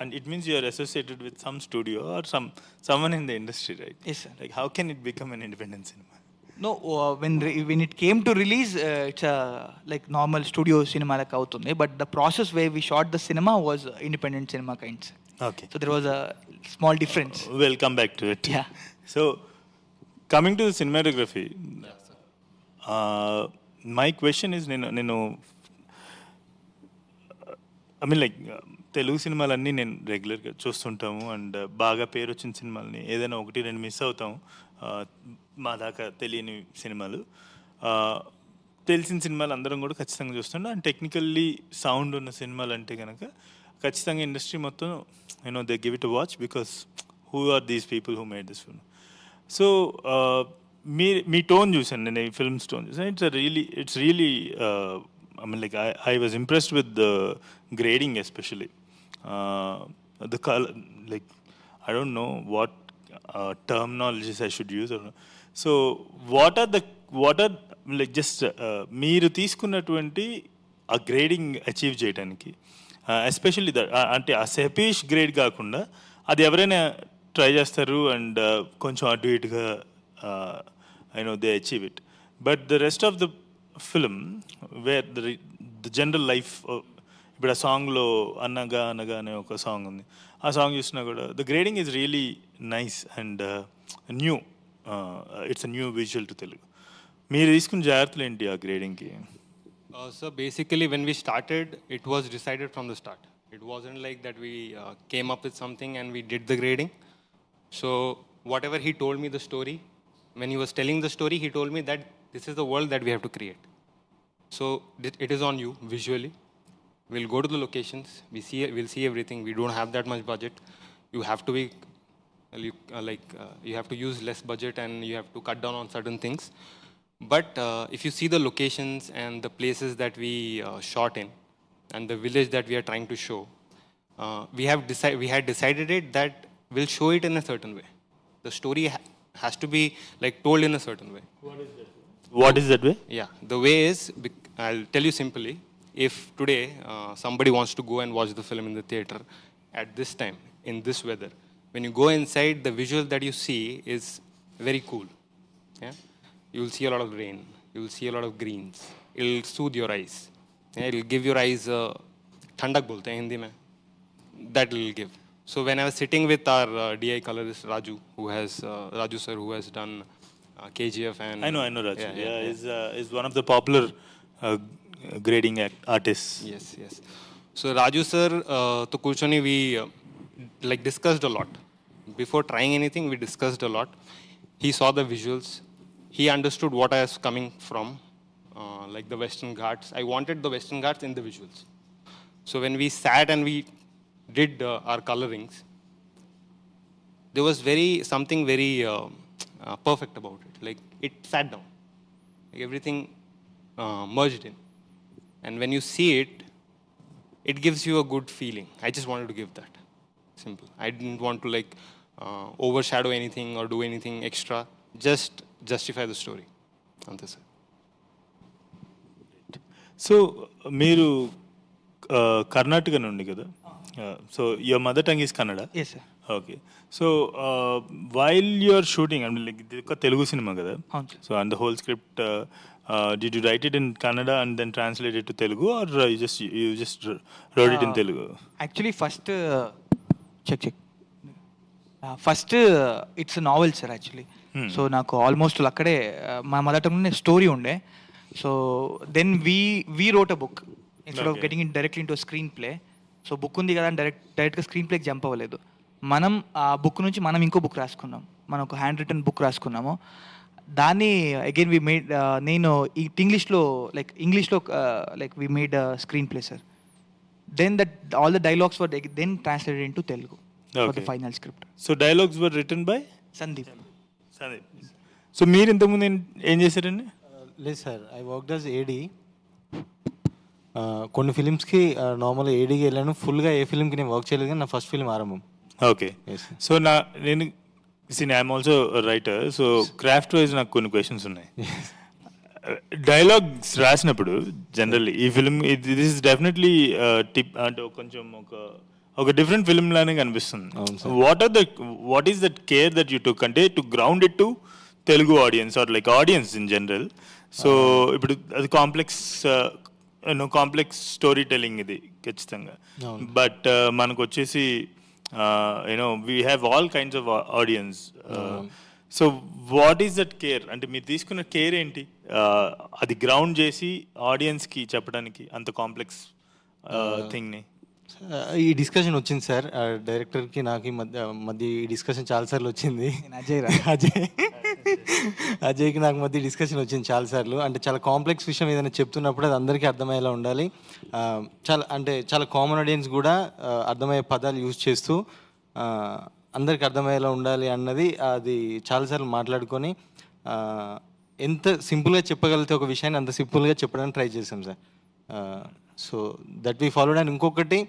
[SPEAKER 1] And it means you are associated with some studio or someone in the industry, right?
[SPEAKER 3] Yes, sir.
[SPEAKER 1] Like how can it become an independent cinema?
[SPEAKER 3] No, when it came to release, it's a like normal studio cinema like avutundi, but the process where we shot the cinema was independent cinema kinds.
[SPEAKER 1] Okay.
[SPEAKER 3] So there was a small difference.
[SPEAKER 1] We'll come back to it.
[SPEAKER 3] Yeah.
[SPEAKER 1] So coming to the cinematography, my question is, నేను I mean like Telugu సినిమాలన్నీ నేను రెగ్యులర్గా చూస్తుంటాము and బాగా పేరు వచ్చిన సినిమాలని ఏదైనా ఒకటి రెండు మిస్ అవుతాము, మా దాకా తెలియని సినిమాలు. తెలిసిన సినిమాలు అందరం కూడా ఖచ్చితంగా చూస్తుంటాం. అండ్ టెక్నికల్లీ సౌండ్ ఉన్న సినిమాలు అంటే కనుక ఖచ్చితంగా ఇండస్ట్రీ మొత్తం they give it watch because who are these people who made this film. So మీ టోన్ చూసాను నేను, ఈ ఫిల్మ్స్ టోన్ చూసాను. It's really I mean, like I was impressed with the grading, especially the color. Like I don't know what terminologies I should use. So what are like just మీరు తీసుకున్నటువంటి ఆ grading achieve చేయడానికి, especially అంటే ఆ సెపీష్ grade కాకుండా అది ఎవరైనా try చేస్తారు అండ్ కొంచెం అటు ఇటుగా they achieve it. But the rest of the film where the general life, ఇప్పుడు ఆ సాంగ్లో అనగా అనగా అనే ఒక సాంగ్ ఉంది, ఆ సాంగ్ చూసినా కూడా the grading is really nice and new. It's a new visual to Telugu. మీరు తీసుకున్న జాగ్రత్తలు ఏంటి ఆ గ్రేడింగ్కి?
[SPEAKER 5] So basically when we started, it was decided from the start. It wasn't like that we came up with something and we did the grading. So whatever he told me the story, when he was telling the story, he told me that this is the world that we have to create. So it is on you visually. We'll go to the locations, we'll see everything. We don't have that much budget. You have to be you have to use less budget and you have to cut down on certain things. But if you see the locations and the places that we shot in and the village that we are trying to show, we had decided it that we'll show it in a certain way. The story has to be like told in a certain way.
[SPEAKER 1] What is that way?
[SPEAKER 5] Yeah, the way is, I'll tell you simply, if today somebody wants to go and watch the film in the theater at this time, in this weather, when you go inside, the visual that you see is very cool. Yeah? You will see a lot of rain, you will see a lot of greens, it will soothe your eyes. Yeah? It will give your eyes, thandak bolte hain Hindi mein, that will give. So when I was sitting with our DI colorist Raju, Raju sir, who has done KGF and
[SPEAKER 1] I know Raju. He's one of the popular grading artists.
[SPEAKER 5] Yes. So Raju sir, to Kurchani, we like discussed a lot. Before trying anything, we discussed a lot. He saw the visuals. He understood what I was coming from, like the Western Ghats. I wanted the Western Ghats in the visuals. So when we sat and we did our colorings, there was something very perfect about it. Like it sat down, like everything merged in, and when you see it, it gives you a good feeling. I just wanted to give that. Simple. I didn't want to like overshadow anything or do anything extra. Just justify the story. Ante sir.
[SPEAKER 1] So మీరు కర్ణాటక నుండి కదా, so your mother tongue is Kannada.
[SPEAKER 3] Yes, sir.
[SPEAKER 1] Okay. So while you're shooting, అంటే like ఇది ఒక Telugu cinema కదా,
[SPEAKER 3] అవును sir.
[SPEAKER 1] So and the whole script did you write it in Kannada and then translate it to Telugu or you just wrote it in Telugu?
[SPEAKER 3] Actually first first it's novel sir actually. So నాకు almost అక్కడే మా mother tongue story ఉండే. So then we wrote a book instead of getting in directly into screenplay. So book ఉంది కదా అని డైరెక్ట్గా screen ప్లేకి jump అవ్వలేదు. మనం ఆ బుక్ నుంచి మనం ఇంకో బుక్ రాసుకున్నాం, మనం ఒక హ్యాండ్ రిటర్న్ బుక్ రాసుకున్నాము. దాన్ని అగైన్ వి మేడ్, నేను ఇంగ్లీష్లో like we made screenplay sir. Then that all the dialogues were then translated into Telugu for the final script.
[SPEAKER 1] So dialogues were written by
[SPEAKER 3] Sandeep.
[SPEAKER 1] So మీరు ఇంతకుముందు ఏం చేశారండి?
[SPEAKER 6] లేదు sir, I work as AD. కొన్ని ఫిలిమ్స్కి నార్మల్గా ఏడీకి వెళ్ళాను. ఫుల్గా ఏ ఫిలింకి నేను వర్క్ చేయలేదు, కానీ నా first film Aarambham.
[SPEAKER 1] Okay. So నేను I'm also writer. So craft wise నాకు కొన్ని క్వశ్చన్స్ ఉన్నాయి. డైలాగ్స్ రాసినప్పుడు జనరల్లీ ఈ film this is definitely tip అంటే కొంచెం ఒక డిఫరెంట్ ఫిల్మ్ లానే కనిపిస్తుంది. What is that care that you took అంటే to ground it to Telugu audience or like audience in general? So ఇప్పుడు అది కాంప్లెక్స్ స్టోరీ టెల్లింగ్ ఇది ఖచ్చితంగా. బట్ మనకు వచ్చేసి we have all kinds of audience. So what is that care అంటే మీరు తీసుకున్న కేర్ ఏంటి అది గ్రౌండ్ చేసి ఆడియన్స్కి చెప్పడానికి అంత కాంప్లెక్స్ థింగ్ని?
[SPEAKER 6] ఈ డిస్కషన్ వచ్చింది సార్ డైరెక్టర్కి నాకు మధ్య ఈ డిస్కషన్ చాలాసార్లు వచ్చింది. అజయ్కి నాకు మధ్య డిస్కషన్ వచ్చింది చాలాసార్లు. అంటే చాలా కాంప్లెక్స్ విషయం ఏదైనా చెప్తున్నప్పుడు అది అందరికీ అర్థమయ్యేలా ఉండాలి. చాలా కామన్ ఆడియన్స్ కూడా అర్థమయ్యే పదాలు యూజ్ చేస్తూ అందరికి అర్థమయ్యేలా ఉండాలి అన్నది అది చాలాసార్లు మాట్లాడుకొని ఎంత సింపుల్గా చెప్పగలిగితే ఒక విషయాన్ని అంత సింపుల్గా చెప్పడానికి ట్రై చేసాం sir. So that we followed. And ఇంకొకటి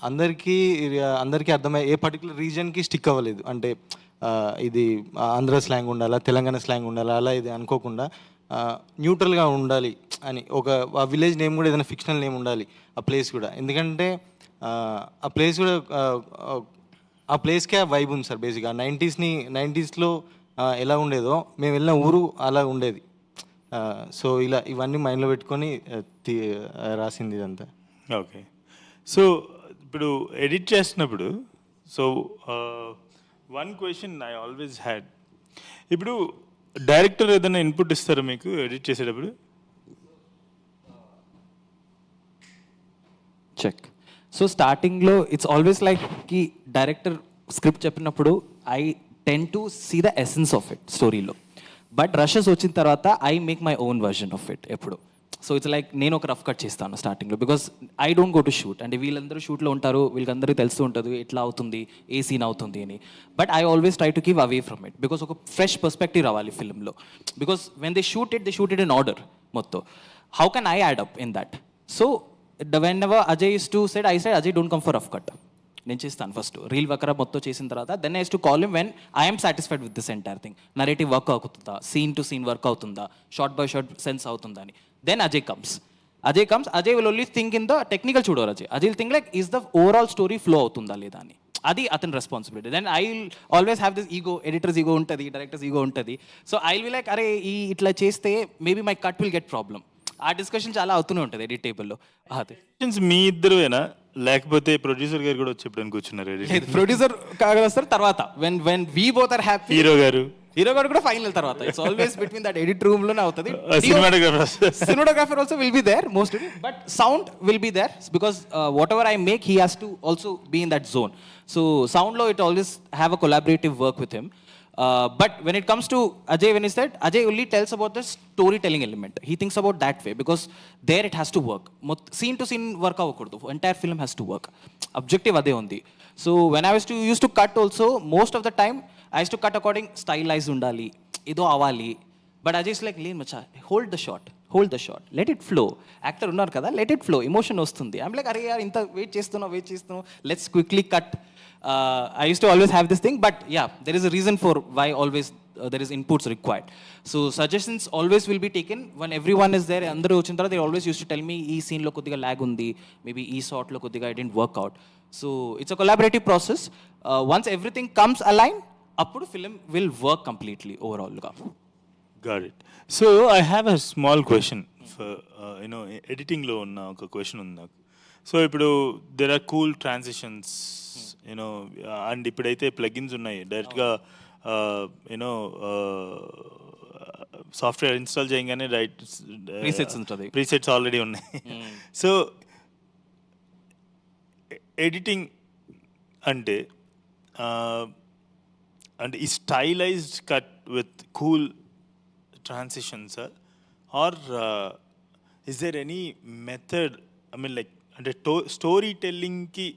[SPEAKER 6] అందరికీ అర్థమయ్యే ఏ పర్టికులర్ రీజన్కి స్టిక్ అవ్వలేదు. అంటే ఇది ఆంధ్ర స్లాంగ్ ఉండాలా, తెలంగాణ స్లాంగ్ ఉండాలా, అలా ఇది అనుకోకుండా న్యూట్రల్గా ఉండాలి అని ఆ విలేజ్ నేమ్ కూడా ఏదైనా ఫిక్షనల్ నేమ్ ఉండాలి, ఆ ప్లేస్ కూడా. ఎందుకంటే ఆ ప్లేస్ కూడా ఆ ప్లేస్కే ఆ వైబ్ ఉంది సార్. బేసిక్గా 90స్లో ఎలా ఉండేదో మేము వెళ్ళిన ఊరు అలా ఉండేది. సో ఇవన్నీ మైండ్లో పెట్టుకొని రాసింది ఇదంతా.
[SPEAKER 1] ఓకే. సో ఇప్పుడు ఎడిట్ చేస్తున్నప్పుడు so one question I always had, ఇప్పుడు డైరెక్టర్ ఏదైనా ఇన్పుట్ ఇస్తారా మీకు ఎడిట్ చేసేటప్పుడు?
[SPEAKER 7] చెక్. సో స్టార్టింగ్లో ఇట్స్ ఆల్వేస్ లైక్ కి డైరెక్టర్ స్క్రిప్ట్ చెప్పినప్పుడు I tend to see the essence of it స్టోరీలో. బట్ రషెస్ వచ్చిన తర్వాత I make my own version of it ఎప్పుడు. సో ఇట్స్ లైక్ నేను ఒక రఫ్ కట్ చేస్తాను స్టార్టింగ్లో, because I don't go to shoot. అంటే వీళ్ళందరూ షూట్లో ఉంటారు, వీళ్ళందరికీ తెలుస్తూ ఉంటుంది ఎట్లా అవుతుంది, ఏ సీన్ అవుతుంది అని. But I always try to give away from it, because ఒక ఫ్రెష్ పర్స్పెక్టివ్ రావాలి ఫిల్మ్లో. Because when they shoot it in order మొత్తం. How can I add up in that? So whenever Ajay used to said, I said, Ajay, don't come for rough cut. నేను చేస్తాను first reel వకరా మొత్తం చేసిన తర్వాత then I to call him when I'm satisfied with this entire thing. Narrative work అవుతుందా, scene to scene work అవుతుందా, shot by shot sense అవుతుందా అని. Then Ajay comes, Ajay will only think in the technical. చూడరు Ajay will think like is the overall story flow అవుతుందా లేదా అని. అది అతని responsibility. Then I will always have this ego, editors ego ఉంటుంది, డైరెక్టర్స్ ఈగో ఉంటుంది. సో ఐ విల్ లైక్ అరే ఇట్లా చేస్తే maybe my cut will get problem. ఆ డిస్కషన్ చాలా అవుతూనే ఉంటుంది ఎడిట్ టేబుల్లో. అదే
[SPEAKER 1] మీ ఇద్దరువేనా లేకపోతే ప్రొడ్యూసర్ గారు కూడా వచ్చి ఎప్పుడైనా కూర్చున్నారు?
[SPEAKER 7] ప్రొడ్యూసర్ కాగా వస్తారు తర్వాత. When we both are happy.
[SPEAKER 1] Hero గారు
[SPEAKER 7] కూడా ఫైనల్ తర్వాత. It's always between that edit room లోనే అవుతుంది.
[SPEAKER 1] Cinematographer
[SPEAKER 7] also will be there mostly, but sound will be there because what I make he has to also be in that zone. So sound లో it always have a collaborative work with him. But when it comes to Ajay, when he said, Ajay only tells about the storytelling element. He thinks about that way because there it has to work. Scene to scene work avakuddu. Entire film has to work. Objective ade undi. So when I used to cut also, most of the time I used to cut according stylized undali. Ido avali. But Ajay is like, leen macha, hold the shot. Let it flow. Actor unnar kada, let it flow. Emotion ostundi. I'm like, are yaar inta wait chestuno. Let's quickly cut. I used to always have this thing, but yeah, there is a reason for why always there is inputs required. So suggestions always will be taken when everyone is there. Andaru vachin tarvata they always used to tell me ee scene lo kodiga lag undi, maybe ee shot lo kodiga it didn't work out. So it's a collaborative process. Once everything comes aligned, appudu film will work completely overall ga.
[SPEAKER 1] Got it. So I have a small question for editing lo unna oka question undi naku. So ఇప్పుడు there are cool transitions, and ఇప్పుడైతే plugins ఉన్నాయి డైరెక్ట్గా software install చేయగానే right
[SPEAKER 7] Presets ఉంటది.
[SPEAKER 1] Presets already ఉన్నాయి. So editing అంటే అంటే ఈ stylised cut with cool transitions or is there any method I mean like అంటే స్టోరీ టెల్లింగ్కి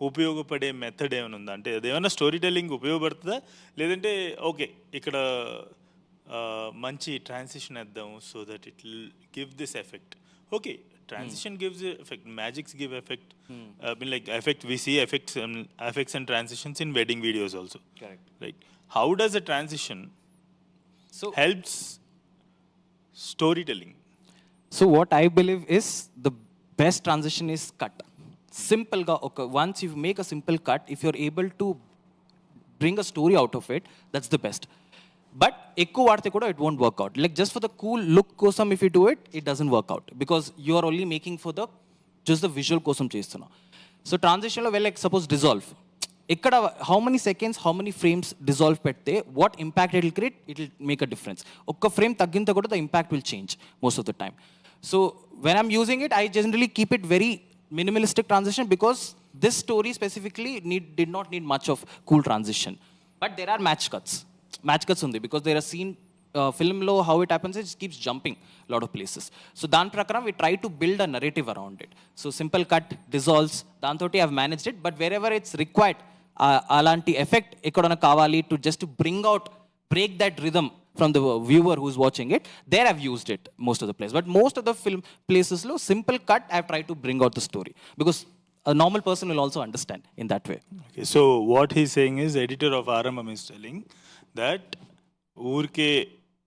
[SPEAKER 1] ఉపయోగపడే మెథడ్ ఏమైనా ఉందా? అంటే అదేమైనా స్టోరీ టెల్లింగ్ ఉపయోగపడుతుందా, లేదంటే ఓకే ఇక్కడ మంచి ట్రాన్సిషన్ వేద్దాం so that it will give this effect. Okay, transition gives effect, magics give effect. I mean, like effect, we see effects and transitions in wedding videos also.
[SPEAKER 7] Correct.
[SPEAKER 1] Like, how does a transition helps storytelling?
[SPEAKER 7] So what I believe is the best transition is cut. Simple ga okay, once you make a simple cut, if you're able to bring a story out of it, that's the best. But ఎక్కువ వాడితే కూడా it won't work out. Like just for the cool look కోసం if you do it, it doesn't work out because you are only making for the just the visual కోసం చేస్తున్నావు. So ట్రాన్సిషన్లో like suppose dissolve, ఇక్కడ how many seconds how many frames dissolve పెడితే what impact it will create, it will make a difference. ఒక్క frame తగ్గితే కూడా the impact will change most of the time. So when I'm using it, I generally keep it very minimalistic transition because this story specifically did not need much of cool transition. But there are match cuts undi because there are scene film lo how it happens is it keeps jumping a lot of places. So dan prakaram we try to build a narrative around it. So simple cut dissolves dan thoti I've managed it, but wherever it's required alanti effect ekkadana kavali to just to break that rhythm from the viewer who's watching it, there I've used it most of the place. But most of the film places lo simple cut I've tried to bring out the story because a normal person will also understand in that way.
[SPEAKER 1] Okay, so what he's saying is editor of RMM is telling that ఊరికే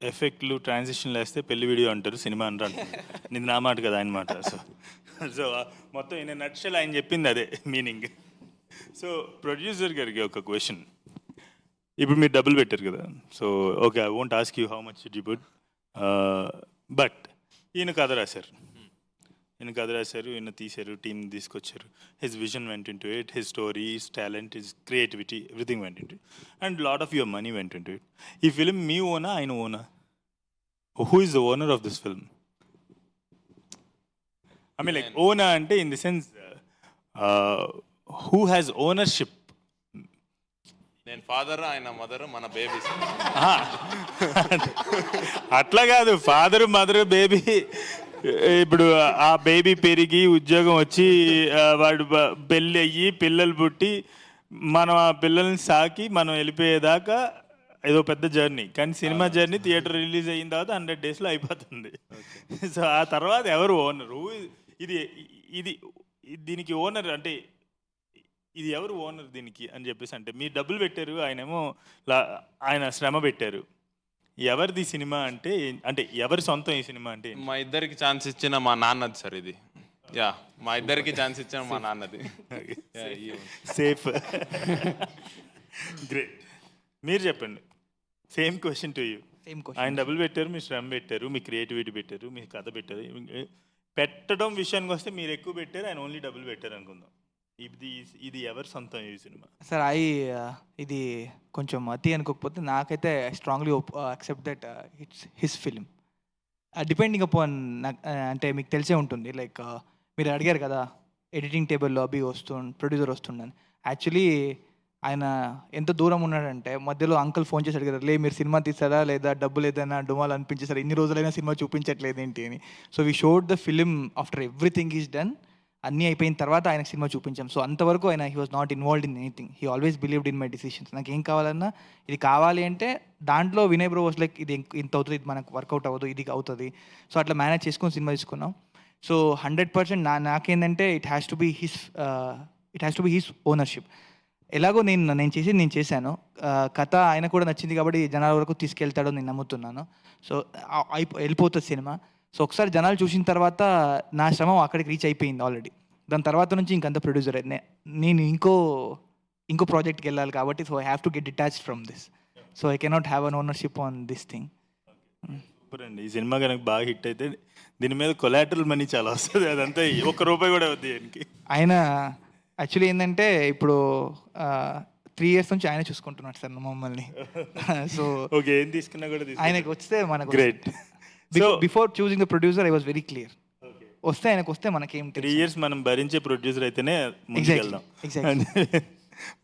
[SPEAKER 1] ఎఫెక్ట్లు ట్రాన్సిషన్లు వేస్తే పెళ్లి video అంటారు, cinema అంటారు. నిది నా మాట కదా ఆయన మాట. సో మొత్తం ఈయన నట్షల్ ఆయన చెప్పింది అదే మీనింగ్. సో ప్రొడ్యూసర్ గారికి ఒక క్వశ్చన్. ఇప్పుడు మీరు డబ్బులు పెట్టారు కదా, so okay I won't ask you how much you put, but ఈయన కథ రాశారు, ఈయన తీశారు, టీం తీసుకొచ్చారు. His vision went into it, his story, his talent, his creativity, everything went into it, and lot of your money went into it. ఈ film మీ owner, ఆయన owner? Who is the owner of this film? I mean like owner అంటే in the sense who has ownership?
[SPEAKER 4] నేను father, ఆయన mother, మన babies.
[SPEAKER 1] అట్లా కాదు, father mother baby. ఇప్పుడు ఆ బేబీ పెరిగి ఉద్యోగం వచ్చి వాడు పెళ్ళి అయ్యి పిల్లలు పుట్టి మనం ఆ పిల్లల్ని సాకి మనం వెళ్ళిపోయేదాకా ఏదో పెద్ద జర్నీ. కానీ సినిమా జర్నీ థియేటర్ రిలీజ్ అయిన తర్వాత 100 daysలో అయిపోతుంది. సో ఆ తర్వాత ఎవరు ఓనరు? ఇది ఇది దీనికి ఓనర్ అంటే ఇది ఎవరు ఓనర్ దీనికి అని చెప్పేసి, అంటే మీరు డబ్బులు పెట్టారు, ఆయనేమో ఆయన శ్రమ పెట్టారు. ఎవరిది సినిమా అంటే, అంటే ఎవరి సొంతం ఈ సినిమా అంటే?
[SPEAKER 4] మా ఇద్దరికి ఛాన్స్ ఇచ్చిన మా నాన్నది సార్ ఇది. యా, మా ఇద్దరికి ఛాన్స్ ఇచ్చిన మా నాన్నది.
[SPEAKER 1] సేఫ్. గ్రేట్. మీరు చెప్పండి, సేమ్ క్వశ్చన్ టు యూ. ఆయన డబ్బులు పెట్టారు, మీ శ్రమ పెట్టారు, మీ క్రియేటివిటీ పెట్టారు, మీ కథ పెట్టారు. పెట్టడం విషయానికి వస్తే మీరు ఎక్కువ పెట్టారు, ఆయన ఓన్లీ డబ్బులు పెట్టారు అనుకుందాం. ఇది ఎవరి సొంతం ఈ సినిమా?
[SPEAKER 3] సార్ ఇది కొంచెం అతి అనుకోకపోతే నాకైతే I strongly accept that it's his film. Depending upon అంటే మీకు తెలిసే ఉంటుంది, లైక్ మీరు అడిగారు కదా ఎడిటింగ్ టేబుల్లో ప్రొడ్యూసర్ వస్తుండని. యాక్చువల్లీ ఆయన ఎంత దూరం ఉన్నాడంటే మధ్యలో అంకుల్ ఫోన్ చేసి అడిగారు, మీరు సినిమా తీసారా లేదా డబ్బులు ఏదైనా డుమాలు అనిపించేసారా, ఇన్ని రోజులైనా సినిమా చూపించట్లేదు ఏంటి అని. So we showed the film after everything is done. అన్నీ అయిపోయిన తర్వాత ఆయనకు సినిమా చూపించాం. సో అంతవరకు ఆయన he was not involved in anything. He always believed in my decisions. నాకు ఏం కావాలన్నా ఇది కావాలి అంటే దాంట్లో వినయ్ బ్రో వాస్ లైక్ ఇది ఇంత అవుతుంది, ఇది మనకు వర్కౌట్ అవ్వదు, ఇది అవుతుంది. సో అట్లా మేనేజ్ చేసుకొని సినిమా తీసుకున్నాం. సో 100% నాకేంటంటే it has to be his ownership. ఎలాగో నేను చేశాను. కథ ఆయన కూడా నచ్చింది కాబట్టి జనాల వరకు తీసుకెళ్తాడో నేను నమ్ముతున్నాను. సో వెళ్ళిపోతుంది సినిమా. సో ఒకసారి జనాలు చూసిన తర్వాత నా శ్రమ అక్కడికి రీచ్ అయిపోయింది ఆల్రెడీ. దాని తర్వాత నుంచి ఇంకంత ప్రొడ్యూసర్ నేను ఇంకో ప్రాజెక్ట్కి వెళ్ళాలి కాబట్టి so I have to get detached from this. So I cannot have an ownership on this thing.
[SPEAKER 1] Super అండి. ఈ సినిమా కనుక బాగా హిట్ అయితే దీని మీద కొలాటరల్ మనీ చాలా వస్తుంది, అదంతా ₹1 కూడా అవుతుంది ఆయనకి.
[SPEAKER 3] ఆయన యాక్చువల్లీ ఏంటంటే ఇప్పుడు 3 years నుంచి ఆయన చూసుకుంటున్నాడు సార్ మమ్మల్ని. సో
[SPEAKER 1] ఓకే, ఏం తీసుకున్నా కూడా
[SPEAKER 3] ఆయనకి వస్తే మనకు
[SPEAKER 1] great. So
[SPEAKER 3] before choosing the producer I was very clear, వస్తే ఆయనకు వస్తే మనకేం
[SPEAKER 1] 3 years మనం భరించే ప్రొడ్యూసర్ అయితేనే ముందుకెళ్దాం.
[SPEAKER 3] exactly.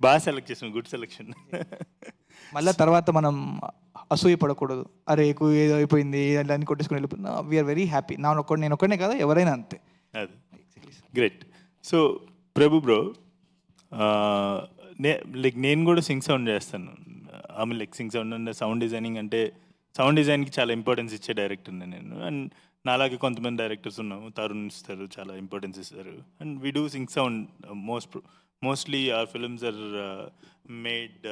[SPEAKER 1] బాగా సెలెక్ట్ చేసిన, గుడ్ సెలెక్షన్.
[SPEAKER 3] మళ్ళీ తర్వాత మనం అసూయ పడకూడదు, అరే ఎక్కువ ఏదో అయిపోయింది దాన్ని కొట్టేసుకుని వెళ్ళిపోతున్నా. We are very happy. నేను ఒక్కడనే కాదు, ఎవరైనా అంతే.
[SPEAKER 1] అది great. So Prabhu bro, like నేను కూడా సింగ్ సౌండ్ చేస్తాను. ఆమె లైక్ సింగ్ సౌండ్ అంటే సౌండ్ డిజైనింగ్ అంటే సౌండ్ డిజైన్కి చాలా ఇంపార్టెన్స్ ఇచ్చే డైరెక్టర్ నేను. అండ్ నాలాగే కొంతమంది డైరెక్టర్స్ ఉన్నాము, తరుణ్ ఇస్తారు, చాలా ఇంపార్టెన్స్ ఇస్తారు. And we do sync sound mostly our films are made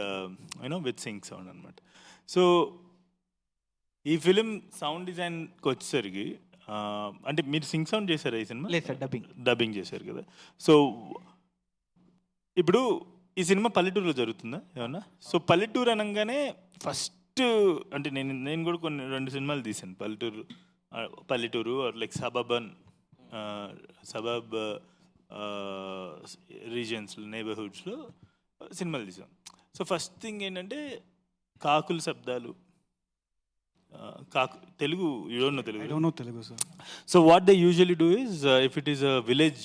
[SPEAKER 1] you know with sync sound అనమాట. సో ఈ ఫిలిం సౌండ్ డిజైన్కి వచ్చేసరికి అంటే మీరు సింగ్ సౌండ్ చేశారా ఈ సినిమా?
[SPEAKER 3] లేదు సార్,
[SPEAKER 1] డబ్బింగ్ చేశారు కదా. సో ఇప్పుడు ఈ సినిమా పల్లెటూరులో జరుగుతుందా ఏమన్నా? సో పల్లెటూరు అనగానే ఫస్ట్ అంటే నేను కూడా కొన్ని 2 సినిమాలు తీశాను పల్లెటూరు లైక్ సబబ్ రీజియన్స్లో, నైబర్హుడ్స్లో సినిమాలు తీసాం. సో ఫస్ట్ థింగ్ ఏంటంటే కాకుల శబ్దాలు. Telugu you don't know Telugu?
[SPEAKER 8] I don't know Telugu, sir.
[SPEAKER 1] So what they usually do is, if it is a village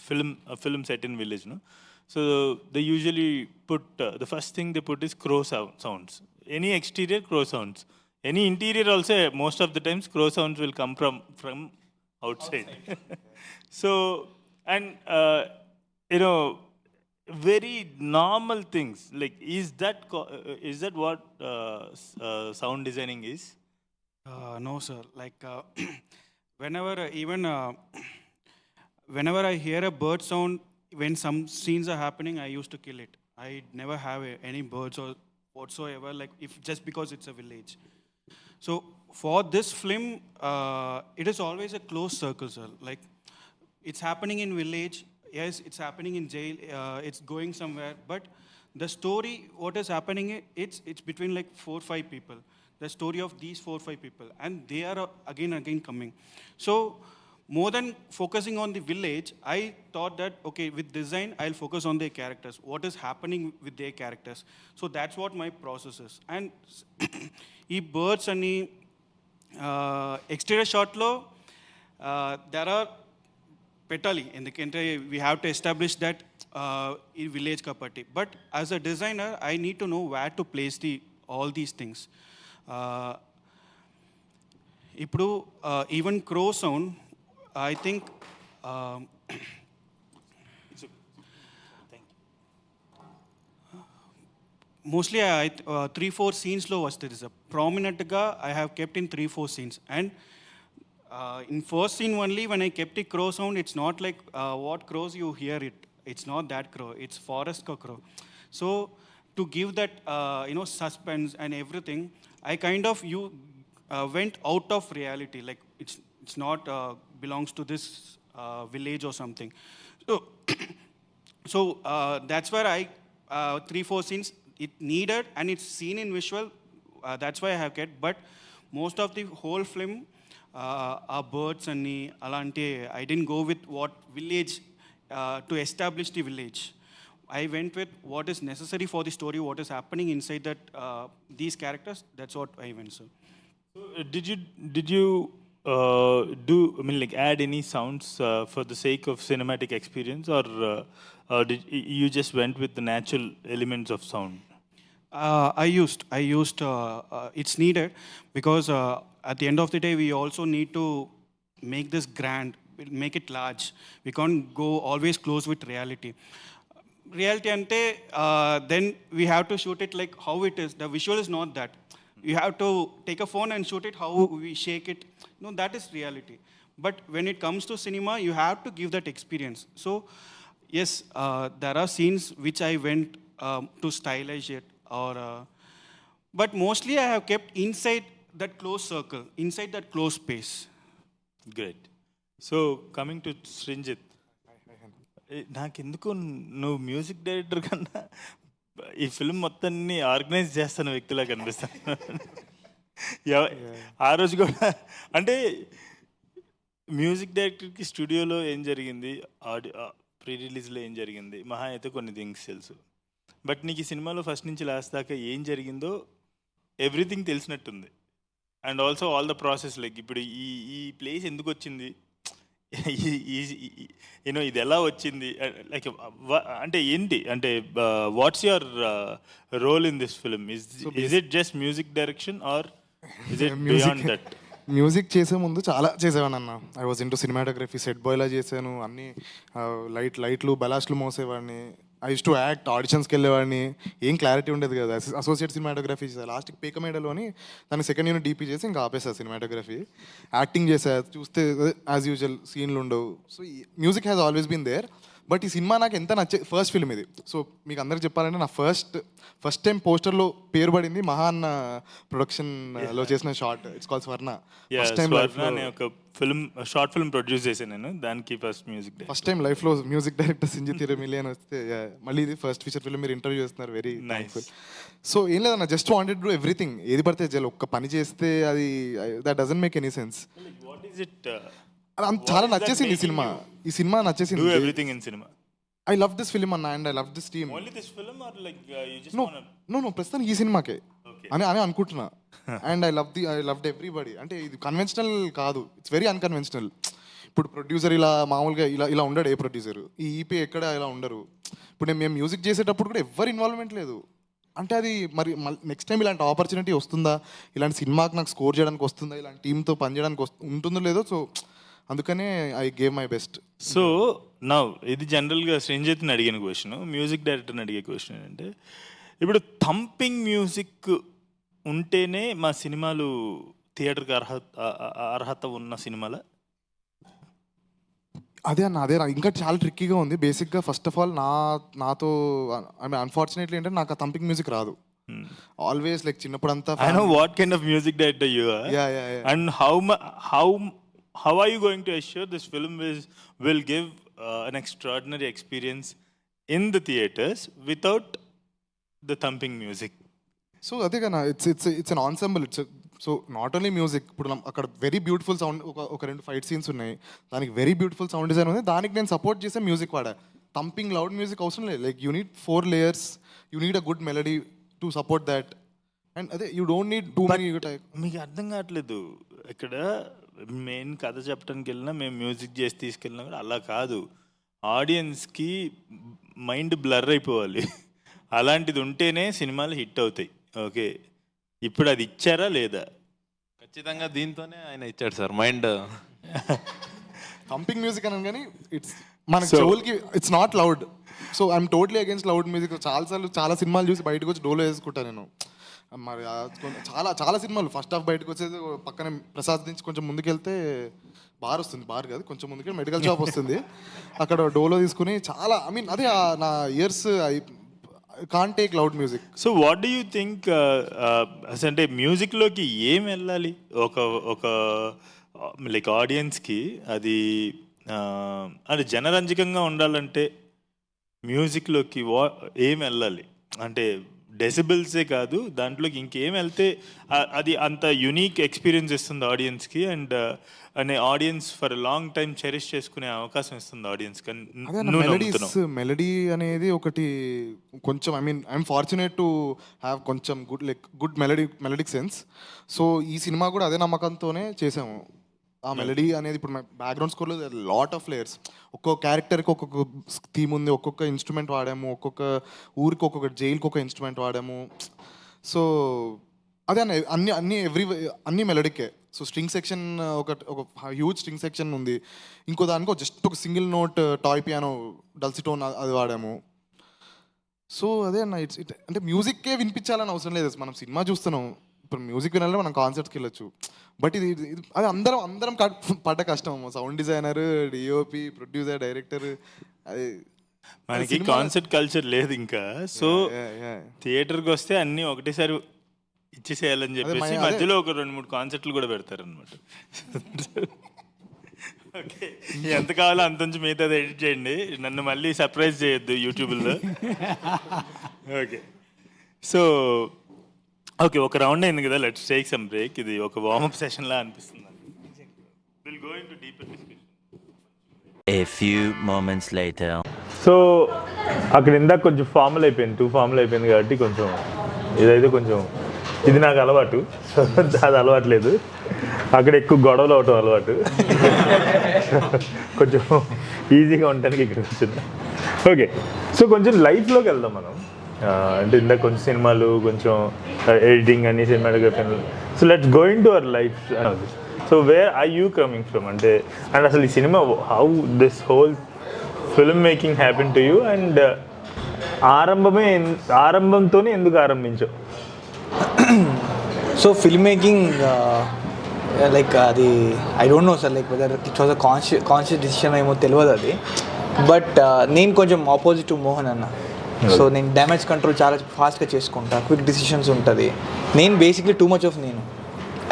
[SPEAKER 1] film set in village, no. So they usually put the first thing they put is crow sounds. Any exterior crow sounds. Any interior also, most of the times crow sounds will come from outside. So and you know, very normal things like is that what sound designing is?
[SPEAKER 8] No, sir. Like whenever whenever I hear a bird sound, when some scenes are happening, I used to kill it. I never have any birds or whatsoever. Like just because it's a village. So for this film, it is always a closed circle, sir. Like it's happening in village. Yes, it's happening in jail. It's going somewhere. But the story, what is happening? It's between like 4-5 people. The story of these 4-5 people, and they are again coming. So more than focusing on the village, I thought that okay, with design I'll focus on their characters, what is happening with their characters. So that's what my process is. And ee birds ani exterior shot lo there are petali endukante we have to establish that in village kapatti. But as a designer, I need to know where to place all these things. ఇప్పుడు even crow sound, I think mostly 3-4 సీన్స్లో వస్తుంది sir. ప్రామినెంట్గా I have kept in 3-4 scenes. And in first scene only, when I kept the crow sound, it's not like what crows you hear it. It's not that crow. It's forest crow. So to give that suspense and everything, I kind of went out of reality. Like it's not belongs to this village or something. So that's where I 3-4 scenes it needed, and it's seen in visual. That's why I have kept. But most of the whole film are birds and alanti. I didn't go with what village to establish the village. I went with what is necessary for the story, what is happening inside that these characters. That's what I went. So
[SPEAKER 1] did you do, I mean, like add any sounds for the sake of cinematic experience, or did you just went with the natural elements of sound?
[SPEAKER 8] I used it's needed because at the end of the day we also need to make this grand, make it large. We can't go always close with reality ante then we have to shoot it like how it is. The visual is not that. You have to take a phone and shoot it how we shake it. No, that is reality. But when it comes to cinema, you have to give that experience. So yes, there are scenes which I went to stylize it, or but mostly I have kept inside that closed circle, inside that closed space.
[SPEAKER 1] Great. So coming to Srinjit, నాకెందుకు నువ్వు music director కన్నా ఈ film మొత్తాన్ని organise చేస్తున్న వ్యక్తిలా కనిపిస్తాను. ఆ రోజు కూడా అంటే మ్యూజిక్ డైరెక్టర్కి స్టూడియోలో ఏం జరిగింది, ఆడియో ప్రీ రిలీజ్లో ఏం జరిగింది, మహా అయితే కొన్ని థింగ్స్ తెలుసు. బట్ నీకు ఈ సినిమాలో ఫస్ట్ నుంచి లాస్ట్ దాకా ఏం జరిగిందో ఎవ్రీథింగ్ తెలిసినట్టుంది. And also all the process, like ఇప్పుడు ఈ ఈ ప్లేస్ ఎందుకు వచ్చింది, యూనో ఇది ఎలా వచ్చింది, లైక్ అంటే ఏంటి, అంటే what's your role in this film? Is it just music direction or is it beyond that?
[SPEAKER 9] Music చేసే ముందు చాలా చేసేవాడిని అన్న. I was into cinematography, set బాయ్లా చేశాను అన్ని, లైట్లు బలాస్ట్లు మోసేవాడిని. ఐ యూస్ టు యాక్ట్, ఆడిషన్స్కి వెళ్ళేవాడిని. ఏం క్లారిటీ ఉండేది కదా. అసోసియేట్ సినిమాటోగ్రఫీ చేశాను, లాస్ట్కి పేకమేడలో అని దాన్ని సెకండ్ యూనిట్ డీపీ చేసి ఇంకా ఆపేసాను సినిమాటోగ్రఫీ. యాక్టింగ్ చేశా, చూస్తే యాజ్ యూజువల్ సీన్లు ఉండవు. So music has always been there. But ఈ సినిమా నాకు ఎంత ఫస్ట్ ఫిల్మ్ ఇది. సో మీకు అందరికి చెప్పాలంటే నా ఫస్ట్ టైం పోస్టర్లో పేరు పడింది మహా అన్న ప్రొడక్షన్లో చేసిన short. It's call Swarna. First time
[SPEAKER 1] ఒక ఫిల్మ్, షార్ట్ ఫిల్మ్ ప్రొడ్యూస్ చేశాను నేను, దానికి ఫస్ట్ మ్యూజిక్
[SPEAKER 9] ఫస్ట్ టైం లైఫ్లో మ్యూజిక్ డైరెక్టర్ సింజి తిరుమిలి అని వస్తే మళ్ళీ ఇది ఫస్ట్ ఫీచర్ ఫిల్మ్ మీరు ఇంటర్వ్యూ చేస్తున్నారు. Very nice. సో ఏం లేదన్న, జస్ట్ వాంటెడ్ టు ఎవ్రీథింగ్. ఏది పడితే చాలు, ఒక్క పని చేస్తే అది that doesn't make any sense.
[SPEAKER 1] What is it?
[SPEAKER 9] చాలా నచ్చేసింది ఈ సినిమా నచ్చేసింది.
[SPEAKER 1] Everything in cinema.
[SPEAKER 9] I love this film అన్న, and I love this team.
[SPEAKER 1] Only this film or like you just
[SPEAKER 9] no
[SPEAKER 1] want?
[SPEAKER 9] No no ప్రస్తుతానికి ఈ సినిమాకే అని అనుకుంటున్నా. And I loved everybody. అంటే ఇది కన్వెన్షనల్ కాదు, ఇట్స్ వెరీ అన్కన్వెన్షనల్. ఇప్పుడు ప్రొడ్యూసర్ ఇలా మామూలుగా ఇలా ఉండడు. ఏ ప్రొడ్యూసర్ ఈ ఈపీ ఎక్కడ ఇలా ఉండరు. ఇప్పుడు మేము మ్యూజిక్ చేసేటప్పుడు కూడా ఎవరు ఇన్వాల్వ్మెంట్ లేదు. అంటే అది మరి నెక్స్ట్ టైం ఇలాంటి ఆపర్చునిటీ వస్తుందా, ఇలాంటి సినిమాకి నాకు స్కోర్ చేయడానికి వస్తుందా, ఇలాంటి టీంతో పనిచేయడానికి ఉంటుందో లేదో. సో అందుకనే I gave my best.
[SPEAKER 1] So నా ఇది జనరల్గా శ్రీంజిత్ని అడిగిన క్వశ్చన్, మ్యూజిక్ డైరెక్టర్ని అడిగే క్వశ్చన్ ఏంటంటే, ఇప్పుడు థంపింగ్ మ్యూజిక్ ఉంటేనే మా సినిమాలు థియేటర్కి అర్హత ఉన్న సినిమాల?
[SPEAKER 9] అదే ఇంకా చాలా ట్రిక్కీగా ఉంది. బేసిక్గా ఫస్ట్ ఆఫ్ ఆల్ నాతో ఐ మీన్ అన్ఫార్చునేట్లీ ఏంటంటే నాకు ఆ థంపింగ్ మ్యూజిక్ రాదు. ఆల్వేస్ లైక్ చిన్నప్పుడంతా
[SPEAKER 1] I know what kind of music director you are, and how are you going to assure this film will give an extraordinary experience in the theaters without the thumping music?
[SPEAKER 9] So అదే కదా, it's an ensemble. So not only music. ఇప్పుడు అక్కడ very beautiful sound, ఒక 2 fight scenes ఉన్నాయి, దానికి very beautiful sound design ఉంది, దానికి నేను సపోర్ట్ చేసే మ్యూజిక్ వాడా. థంపింగ్ లౌడ్ మ్యూజిక్ అవసరం లేదు. Like you need 4 layers, you need a good melody to support that. And అదే you don't need too many.
[SPEAKER 1] మీకు అర్థం కావట్లేదు, ఇక్కడ మెయిన్ కథ చెప్పడానికి వెళ్ళినా, మేము మ్యూజిక్ చేసి తీసుకెళ్ళినా కూడా అలా కాదు. ఆడియన్స్కి మైండ్ బ్లర్ అయిపోవాలి. అలాంటిది ఉంటేనే సినిమాలు హిట్ అవుతాయి. ఓకే, ఇప్పుడు అది ఇచ్చారా లేదా?
[SPEAKER 4] ఖచ్చితంగా దీంతోనే ఆయన ఇచ్చాడు సార్ మైండ్.
[SPEAKER 9] థంపింగ్ మ్యూజిక్ అని కానీ మన చెవులకి it's not loud. So I'm totally against loud music. చాలా సినిమాలు చూసి బయటకు వచ్చి డోలో వేసుకుంటాను నేను. మరి చాలా సినిమాలు ఫస్ట్ హాఫ్ బయటకు వచ్చేది, పక్కన ప్రసాద్ నుంచి కొంచెం ముందుకెళ్తే బార్ వస్తుంది, బార్ కాదు కొంచెం ముందుకెళ్ళి మెడికల్ షాప్ వస్తుంది, అక్కడ డోలో తీసుకుని చాలా ఐ మీన్ అదే నా years I can't take loud music.
[SPEAKER 1] So what do you think, అంటే మ్యూజిక్లోకి ఏం వెళ్ళాలి ఒక లైక్ ఆడియన్స్కి? అది అది జనరంజకంగా ఉండాలంటే మ్యూజిక్లోకి ఏం వెళ్ళాలి? అంటే డెసిబుల్సే కాదు, దాంట్లోకి ఇంకేం వెళ్తే అది అంత యునీక్ ఎక్స్పీరియన్స్ ఇస్తుంది ఆడియన్స్కి, అండ్ అనే audience for long time cherish చేసుకునే అవకాశం ఇస్తుంది ఆడియన్స్కి.
[SPEAKER 9] మెలడీ అనేది ఒకటి కొంచెం I mean I'm fortunate to have కొంచెం గుడ్ మెలడిక్ సెన్స్. సో ఈ సినిమా కూడా అదే నమ్మకంతోనే చేసాము. ఆ మెలడీ అనేది ఇప్పుడు బ్యాక్గ్రౌండ్ స్కోర్లో లాట్ ఆఫ్ లేయర్స్, ఒక్కొక్క క్యారెక్టర్కి ఒక్కొక్క థీమ్ ఉంది, ఒక్కొక్క ఇన్స్ట్రుమెంట్ వాడాము, ఒక్కొక్క ఊరికి ఒక్కొక్క జైలుకి ఒక ఇన్స్ట్రుమెంట్ వాడాము. సో అదే అన్ని మెలడీకే. సో స్ట్రింగ్ సెక్షన్ ఒక హ్యూజ్ స్ట్రింగ్ సెక్షన్ ఉంది, ఇంకో దానికి జస్ట్ ఒక సింగిల్ నోట్ టాయ్ పియానో డల్సిటోన్ అది వాడాము. సో అదే అన్న అంటే మ్యూజిక్కే వినిపించాలని అవసరం లేదు. మనం సినిమా చూస్తున్నాం, ఇప్పుడు మ్యూజిక్ వినాలంటే మనం కాన్సర్ట్స్కి వెళ్ళొచ్చు. బట్ ఇది అది అందరం పడ్డ కష్టం. Sound designer, DOP, producer, director, అది
[SPEAKER 1] మనకి కాన్సర్ట్ కల్చర్ లేదు ఇంకా. సో థియేటర్కి వస్తే అన్నీ ఒకటేసారి ఇచ్చేసేయాలని చెప్పేసి మధ్యలో ఒక 2-3 కాన్సర్ట్లు కూడా పెడతారనమాట. ఓకే, ఎంత కావాలో అంత నుంచి మిగతాది ఎడిట్ చేయండి, నన్ను మళ్ళీ సర్ప్రైజ్ చేయొద్దు యూట్యూబ్లో. ఓకే, సో ఓకే, ఒక రౌండ్ అయింది కదా, లెట్స్ టేక్ సమ్ బ్రేక్. ఇది ఒక వార్మప్ సెషన్ లా అనిపిస్తుంది. Will go into deeper discussion.
[SPEAKER 10] A few moments later.
[SPEAKER 1] So అక్కడ ఇందాక కొంచెం ఫార్మల్ అయిపోయింది, 2 ఫార్మల్ అయిపోయింది కాబట్టి కొంచెం ఇదైతే కొంచెం ఇది నాకు అలవాటు, సో అది అలవాట్లేదు. అక్కడ ఎక్కువ గొడవలు అవటం అలవాటు, కొంచెం ఈజీగా ఉండటానికి ఇక్కడ వచ్చింది. ఓకే, సో కొంచెం లైఫ్లోకి వెళ్దాం మనం. అంటే ఇందాక కొంచెం సినిమాలు, కొంచెం ఎడిటింగ్ అని, cinematography. So let's going to our life. So where are you coming from? అంటే అండ్ అసలు ఈ cinema how this whole film making happen to you, and ఆరంభంతోనే ఎందుకు ఆరంభించావు?
[SPEAKER 3] సో ఫిల్మ్ మేకింగ్ లైక్ అది I don't know sir, like whether it was a conscious decision ఏమో తెలియదు అది. బట్ నేను కొంచెం ఆపోజిట్ టు మోహన్ అన్న. సో నేను డ్యామేజ్ కంట్రోల్ చాలా ఫాస్ట్గా చేసుకుంటా, క్విక్ డిసిషన్స్ ఉంటుంది. నేను బేసిక్లీ టూ మచ్ ఆఫ్ నేను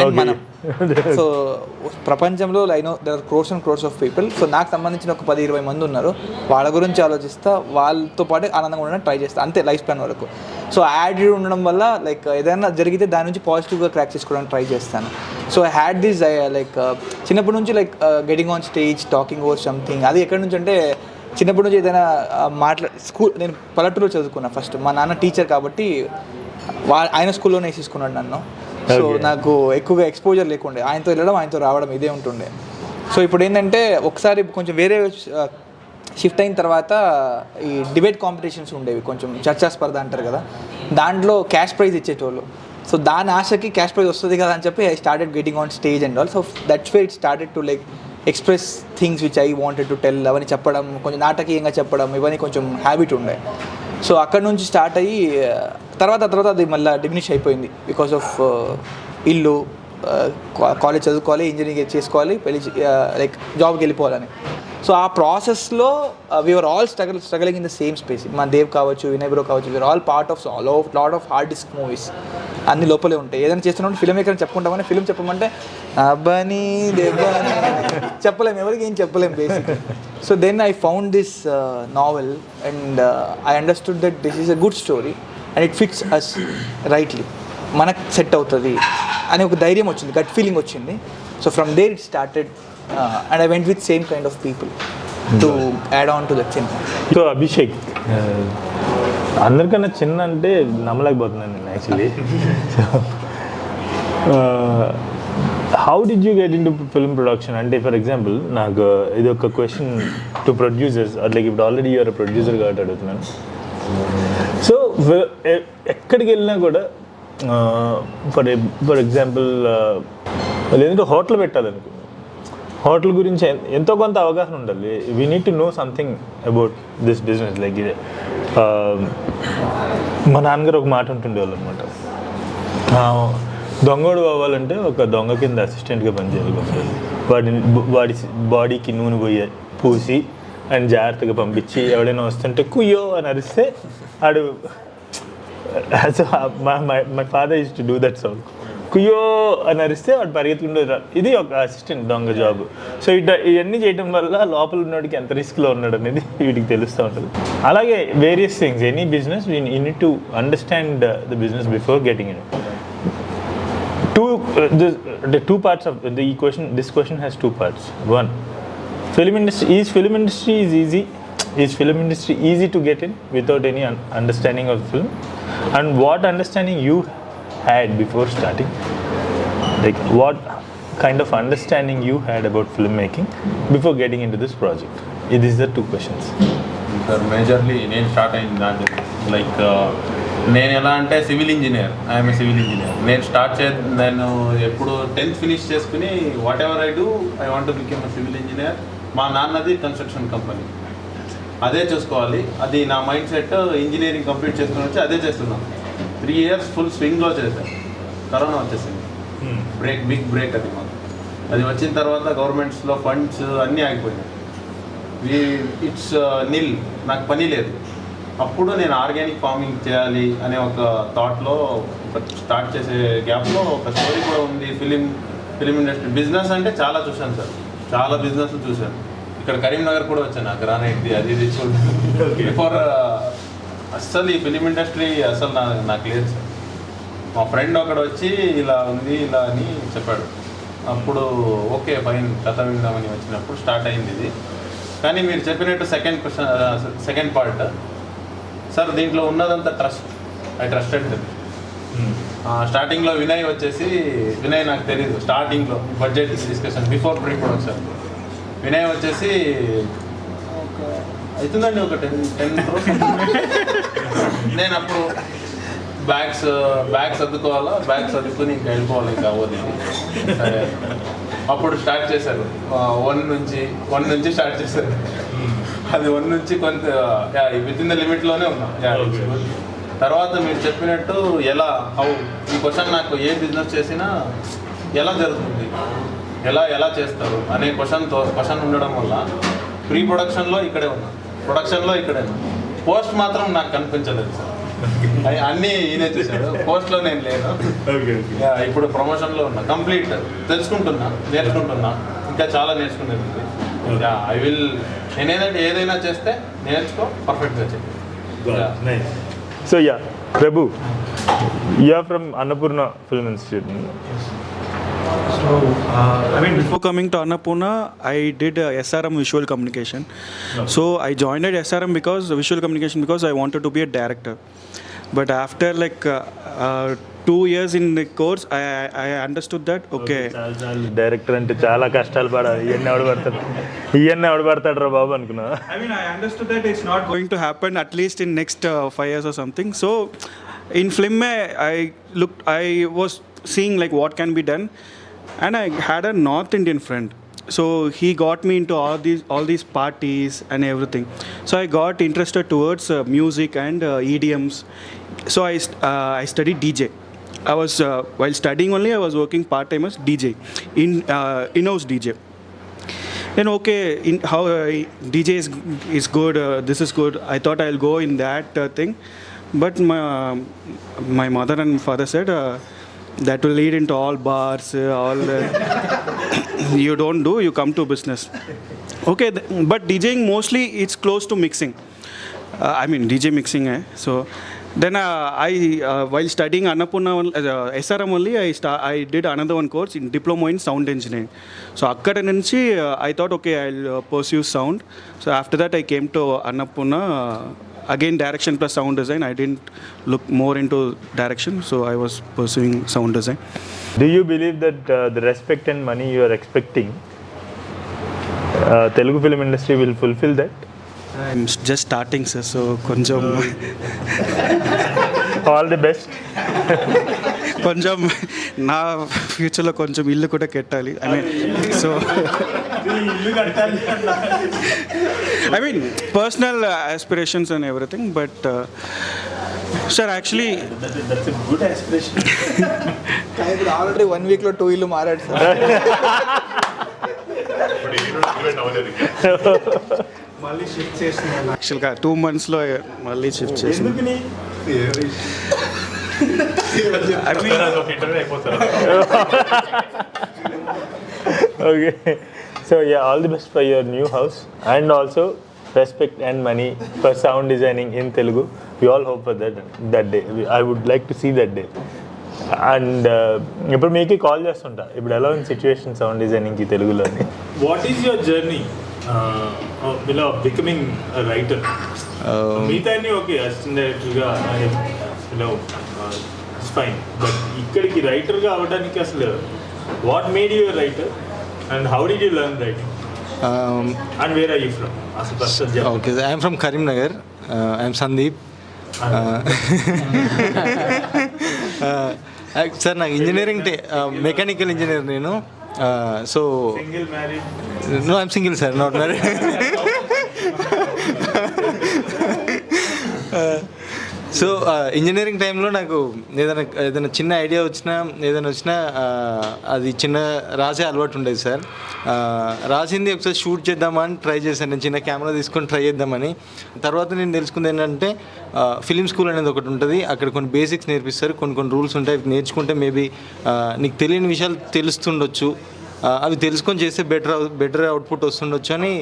[SPEAKER 3] అండ్ మనం. సో ప్రపంచంలో I know there are crores and crores of people. So నాకు సంబంధించిన ఒక 10-20 మంది ఉన్నారు, వాళ్ళ గురించి ఆలోచిస్తా, వాళ్ళతో పాటు ఆనందంగా ఉండడానికి ట్రై చేస్తా, అంతే లైఫ్ స్పాన్ వరకు. సో యాటిట్యూడ్ ఉండడం వల్ల లైక్ ఏదైనా జరిగితే దాని నుంచి పాజిటివ్గా క్రాక్ చేసుకోవడానికి ట్రై చేస్తాను. So I had this like చిన్నప్పటి నుంచి like getting on stage, talking over something. అది ఎక్కడి నుంచి అంటే చిన్నప్పటి నుంచి ఏదైనా స్కూల్, నేను పల్లెటూరులో చదువుకున్నా ఫస్ట్. మా నాన్న టీచర్ కాబట్టి ఆయన స్కూల్లోనే వేసేసుకున్నాడు నన్ను. సో నాకు ఎక్కువగా ఎక్స్పోజర్ లేకుండే, ఆయనతో వెళ్ళడం ఆయనతో రావడం ఇదే ఉంటుండే. సో ఇప్పుడు ఏంటంటే ఒకసారి కొంచెం వేరే షిఫ్ట్ అయిన తర్వాత ఈ డిబేట్ కాంపిటీషన్స్ ఉండేవి, కొంచెం చర్చా స్పర్ధ అంటారు కదా, దాంట్లో క్యాష్ ప్రైజ్ ఇచ్చేటోళ్ళు. సో దాని ఆశకి క్యాష్ ప్రైజ్ వస్తుంది కదా అని చెప్పి I started getting on stage and all. So that's way it started to like express things which I wanted to tell. అవన్నీ చెప్పడం, కొంచెం నాటకీయంగా చెప్పడం, ఇవన్నీ కొంచెం హ్యాబిట్ ఉండే. సో అక్కడ నుంచి స్టార్ట్ అయ్యి తర్వాత అది మళ్ళీ డిమినిష్ అయిపోయింది బికాస్ ఆఫ్ ఇల్లు, కాలేజ్ చదువుకోవాలి, ఇంజనీరింగ్ చేసుకోవాలి, పెళ్లి లైక్ జాబ్కి వెళ్ళిపోవాలని. సో ఆ ప్రాసెస్లో we are all struggling in the same space. మా దేవ్ కావచ్చు, వినయ్ బ్రో కావచ్చు, we are all part of lot of hard disk movies అన్ని లోపలే ఉంటాయి. ఏదైనా చేస్తున్నప్పుడు ఫిల్మ్ మేకర్ చెప్పుకుంటామని, ఫిల్మ్ చెప్పమంటే అబ్బాని దేవ్బాని చెప్పలేము, ఎవరికి ఏం చెప్పలేము basic. So then I found this novel and I understood that this is a good story and it fits us rightly, మనకు సెట్ అవుతుంది అని ఒక ధైర్యం వచ్చింది, గట్ ఫీలింగ్ వచ్చింది. So from there it started and I went with same kind of people to add on to that cinema.
[SPEAKER 1] So Abhishek, అందరికన్నా చిన్న అంటే నమ్మలేకపోతున్నాను నేను actually. So how did you get into film production? అంటే for example నాకు ఇది ఒక question to producers, like ఇప్పుడు ఆల్రెడీ యూఆర్ ప్రొడ్యూసర్ కాబట్టి అడుగుతున్నాను. సో ఎక్కడికి వెళ్ళినా కూడా ఫర్ ఎగ్జాంపుల్ లేదంటే హోటల్ పెట్టాలనుకో, హోటల్ గురించి ఎంతో కొంత అవగాహన ఉండాలి. We need to know something about this business. Like ఇది మా నాన్నగారు ఒక మాట ఉంటుండేవాళ్ళు అనమాట, దొంగోడు అవ్వాలంటే ఒక దొంగ కింద అసిస్టెంట్గా పనిచేయాలి, వాడి బాడీకి నూనె పూసి అండ్ జాగ్రత్తగా పంపించి ఎవడైనా వస్తుంటే కుయ్యో అని అరిస్తే ఆడు. So my father use to do that sound, కుయ్యో అని అరిస్తే వాడు పరిగెత్తుకుంటూ. ఇది ఒక అసిస్టెంట్ దొంగ జాబ్. సో ఇవన్నీ చేయడం వల్ల లోపల ఉన్నవాడికి ఎంత రిస్క్లో ఉన్నాడు అనేది వీటికి తెలుస్తూ ఉంటుంది. అలాగే various things, any business you need to understand the business before getting in. Two parts of the equation. This question has 2 parts. One, film industry is film industry easy to get in without any understanding of film? And what understanding you had before starting? Like what kind of understanding you had about filmmaking before getting into this project? These are 2 questions.
[SPEAKER 4] Majorly నేను start అయింది దాంట్లో like నేను ఎలా అంటే civil engineer, I'm a civil engineer. నేను ఎప్పుడు 10th finish చేసుకుని what ever I do I want to become civil engineer. మా నాన్నది కన్స్ట్రక్షన్ కంపెనీ, అదే చూసుకోవాలి, అది నా మైండ్ సెట్. ఇంజనీరింగ్ కంప్లీట్ చేసుకుని వచ్చి అదే చేస్తున్నాను. 3 years ఫుల్ స్వింగ్లో చేశాను. కరోనా వచ్చేసింది, బిగ్ బ్రేక్ అది మాకు. అది వచ్చిన తర్వాత గవర్నమెంట్స్లో ఫండ్స్ అన్నీ ఆగిపోయినాయి. ఇట్స్ నిల్, నాకు పని లేదు. అప్పుడు నేను ఆర్గానిక్ ఫార్మింగ్ చేయాలి అనే ఒక థాట్లో స్టార్ట్ చేసే గ్యాప్లో ఒక స్టోరీ కూడా ఉంది. ఫిలిం ఇండస్ట్రీ బిజినెస్ అంటే చాలా చూశాను సార్, చాలా బిజినెస్లు చూశాను. ఇక్కడ కరీంనగర్ కూడా వచ్చాను, నాకు గ్రానైట్ది అది ఇది చూడండి. బిఫోర్ అస్సలు ఈ ఫిలిం ఇండస్ట్రీ అసలు నాకు లేదు సార్. మా ఫ్రెండ్ ఒకడు వచ్చి ఇలా ఉంది ఇలా అని చెప్పాడు. అప్పుడు ఓకే ఫైన్ కథ విందామని వచ్చినప్పుడు స్టార్ట్ అయింది ఇది. కానీ మీరు చెప్పినట్టు సెకండ్ పార్ట్ సార్ దీంట్లో ఉన్నదంతా ట్రస్ట్. I trusted them. స్టార్టింగ్లో వినయ్ నాకు తెలియదు. స్టార్టింగ్లో budget discussion before pre production Vinay వచ్చేసి అవుతుందండి ఒక 10 crores. నేను అప్పుడు బ్యాగ్స్ సర్దుకోవాలా, బ్యాగ్స్ సర్దుకొని ఇంకా వెళ్ళిపోవాలి, ఇంకా అవ్వదు. సరే అప్పుడు స్టార్ట్ చేశారు. 1 నుంచి స్టార్ట్ చేశారు. అది 1 నుంచి కొంత విత్ ఇన్ ద లిమిట్లోనే ఉన్నా. తర్వాత మీరు చెప్పినట్టు ఈ క్వశ్చన్ నాకు ఏ బిజినెస్ చేసినా ఎలా జరుగుతుంది, ఎలా చేస్తారు అనే క్వశ్చన్ ఉండడం వల్ల ప్రీ ప్రొడక్షన్లో ఇక్కడే ఉన్నా, ప్రొడక్షన్లో ఇక్కడే ఉన్నా. పోస్ట్ మాత్రం నాకు కనిపించలేదు సార్. అన్నీ ఈయనే చూశాడు. పోస్ట్లో నేను లేను. ఇప్పుడు ప్రమోషన్లో ఉన్నా. కంప్లీట్ నేర్చుకుంటున్నా. ఇంకా చాలా నేర్చుకునేది ఉంది. ఐ విల్ నేనేదంటే ఏదైనా చేస్తే నేర్చుకో, పర్ఫెక్ట్గా చేయి.
[SPEAKER 1] So yeah, Prabhu, you are from Annapurna Film Institute.
[SPEAKER 8] So, before coming to Annapurna, I did SRM Visual Communication. So I joined at SRM Visual Communication because I wanted to be a director. But after 2 years in the course, I understood that, okay.
[SPEAKER 1] Director అంటే చాలా కష్టాలు పడాలి. ఇవన్నీ ఎవడు పడతాడు రా బాబు అనుకున్నా.
[SPEAKER 8] I understood that it's not going to happen at least in next 5 years or something. So in film, I was seeing what can be done, and I had a North Indian friend. So he got me into all these parties and everything. So I got interested towards music and EDMs. So I studied DJ. I was while studying only, I was working part-time as DJ in-house DJ. Then how DJ is good, this is good. I thought I'll go in that thing, but my mother and father said that will lead into all bars, you don't do, you come to business. Okay, but DJing mostly it's close to mixing. DJ mixing. So then while studying Annapurna SRM only, I did another one course in diploma in sound engineering. So akkada nunchi I thought, okay, I'll pursue sound. So after that I came to Annapurna, again direction plus sound design. I didn't look more into direction, so I was pursuing sound design.
[SPEAKER 1] Do you believe that the respect and money you are expecting, Telugu film industry will fulfill that?
[SPEAKER 8] I'm just starting, sir, so konjam
[SPEAKER 1] All the best.
[SPEAKER 8] కొంచెం నా ఫ్యూచర్లో కొంచెం ఇల్లు కూడా కట్టాలి. So personal aspirations and everything, but sir actually
[SPEAKER 1] That's a good aspiration.
[SPEAKER 3] Already 1 weekలో 2 ఇల్లు మారాడు sir.
[SPEAKER 8] మళ్ళీ షిఫ్ట్ చేస్తున్నాను. యాక్చువల్గా 2 monthsలో మళ్ళీ షిఫ్ట్ చేస్తున్నాను.
[SPEAKER 1] Okay. So yeah, all the best for your new house, and also respect and money for sound designing in Telugu. We all hope for that day. I would like to see that day. And ఇప్పుడు మీకే call చేస్తుంటా, ఇప్పుడు ఎలా ఉంది situation sound డిజైనింగ్కి తెలుగులోని? What is your journey ఇలా becoming writer? మిగతా ఓకే అసిస్టెంట్ డైరెక్టర్గా ఇట్స్ ఫైన్, బట్ ఇక్కడికి రైటర్గా అవ్వడానికి అసలు what made you writer and how did you learn writing and where are you from? అసలు first
[SPEAKER 6] okay, I'm from Karimnagar. I'm Sandeep. Sir నాకు engineering mechanical engineer నేను. So no, I'm single sir, not married. So engineering టైంలో నాకు ఏదైనా చిన్న idea వచ్చినా అది చిన్న రాసే అలవాటు ఉండేది సార్. రాసింది ఒకసారి షూట్ చేద్దామని ట్రై చేశాను. నేను చిన్న కెమెరా తీసుకొని ట్రై చేద్దామని. తర్వాత నేను తెలుసుకుంది ఏంటంటే ఫిలిం స్కూల్ అనేది ఒకటి ఉంటుంది, అక్కడ కొన్ని బేసిక్స్ నేర్పిస్తారు, కొన్ని రూల్స్ ఉంటాయి. అవి నేర్చుకుంటే మేబీ నీకు తెలియని విషయాలు తెలుస్తుండొచ్చు, అవి తెలుసుకొని చేస్తే బెటర్ అవుట్పుట్ వస్తుండొచ్చు అని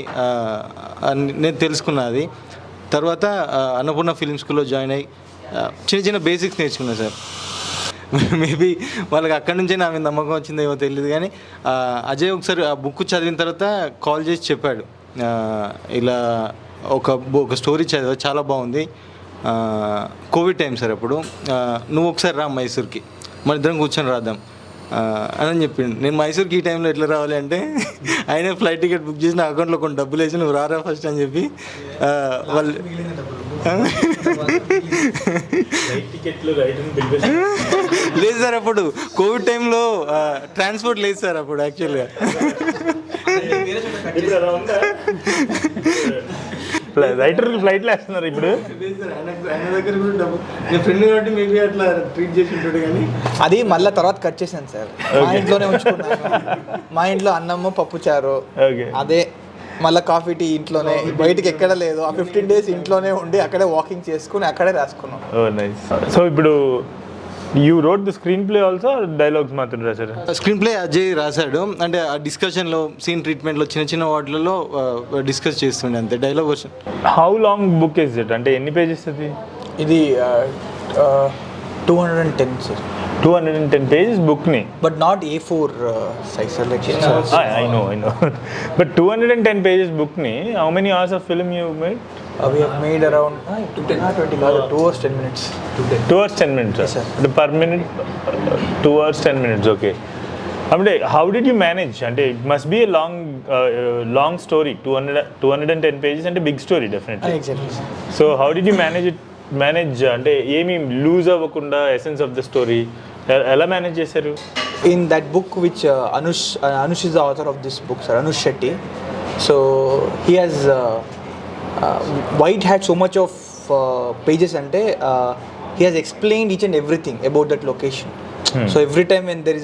[SPEAKER 6] నేను తెలుసుకున్నా. అది తర్వాత అన్నపూర్ణ ఫిలిం స్కూల్లో జాయిన్ అయ్యి చిన్న బేసిక్స్ నేర్చుకున్నా సార్. మేబీ వాళ్ళకి అక్కడి నుంచే నా మీద నమ్మకం వచ్చిందో ఏమో తెలియదు, కానీ అజయ్ ఒకసారి ఆ బుక్ చదివిన తర్వాత కాల్ చేసి చెప్పాడు, ఇలా ఒక స్టోరీ చదివా, చాలా బాగుంది. కోవిడ్ టైం సార్ అప్పుడు, నువ్వు ఒకసారి రా మైసూర్కి, మన ఇద్దరం కూర్చొని రాద్దాం అని చెప్పిండు. నేను మైసూర్కి ఈ టైంలో ఎట్లా రావాలి అంటే ఆయన ఫ్లైట్ టికెట్ బుక్ చేసి నా అకౌంట్లో కొన్ని డబ్బులు వేసి నువ్వు రారా ఫస్ట్ అని చెప్పి వాళ్ళు లేదు సార్, అప్పుడు కోవిడ్ టైంలో ట్రాన్స్పోర్ట్ లేదు సార్ అప్పుడు యాక్చువల్గా.
[SPEAKER 1] రైటర్లు ఫ్లైట్లో వేస్తున్నారు ఇప్పుడు.
[SPEAKER 6] ఆయన దగ్గర కూడా డబ్బు, నేను ఫ్రెండ్ కాబట్టి మేబీ అట్లా ట్రీట్ చేసి ఉంటాడు. కానీ
[SPEAKER 3] అది మళ్ళీ తర్వాత కట్ చేశాను సార్, మా ఇంట్లోనే ఉంచుకున్నాను. మా ఇంట్లో అన్నము పప్పు చారు, అదే మళ్ళీ కాఫీ టీ ఇంట్లోనే, బయటికి ఎక్కడ లేదు. ఆ 15 days ఇంట్లోనే ఉండి అక్కడే వాకింగ్ చేసుకుని అక్కడే రాసుకున్నాం.
[SPEAKER 1] సో ఇప్పుడు you wrote the screen play also, dialogues మాత్రం రాశారు?
[SPEAKER 6] స్క్రీన్ ప్లే అజయ్ రాశాడు. అంటే ఆ డిస్కషన్లో సీన్ ట్రీట్మెంట్లో చిన్న చిన్న వాటిలలో డిస్కస్ చేస్తుండే అంతే, dialogue version.
[SPEAKER 1] How long book is it, అంటే ఎన్ని పేజెస్ అది?
[SPEAKER 3] ఇది 210 సార్.
[SPEAKER 1] 210 pages బుక్ని,
[SPEAKER 3] but not A4 size sir, like
[SPEAKER 1] I know but 210 pages బుక్ని how many hours of film you made?
[SPEAKER 3] we have made around 2 hours 10 minutes.
[SPEAKER 1] 2 hours 10 minutes అంటే per minute 2 hours 10 minutes. Okay, అంటే how did you manage? అంటే it must be a long story. 210 pages అంటే big story definitely. So how did you manage అంటే ఏమి lose అవ్వకుండా essence of the story ఎలా manage చేశారు?
[SPEAKER 3] In that book which Anush is the author of this book, sir, Anush Shetty. So he has White had so much of pages ante he has explained each and everything about that location. So every time when there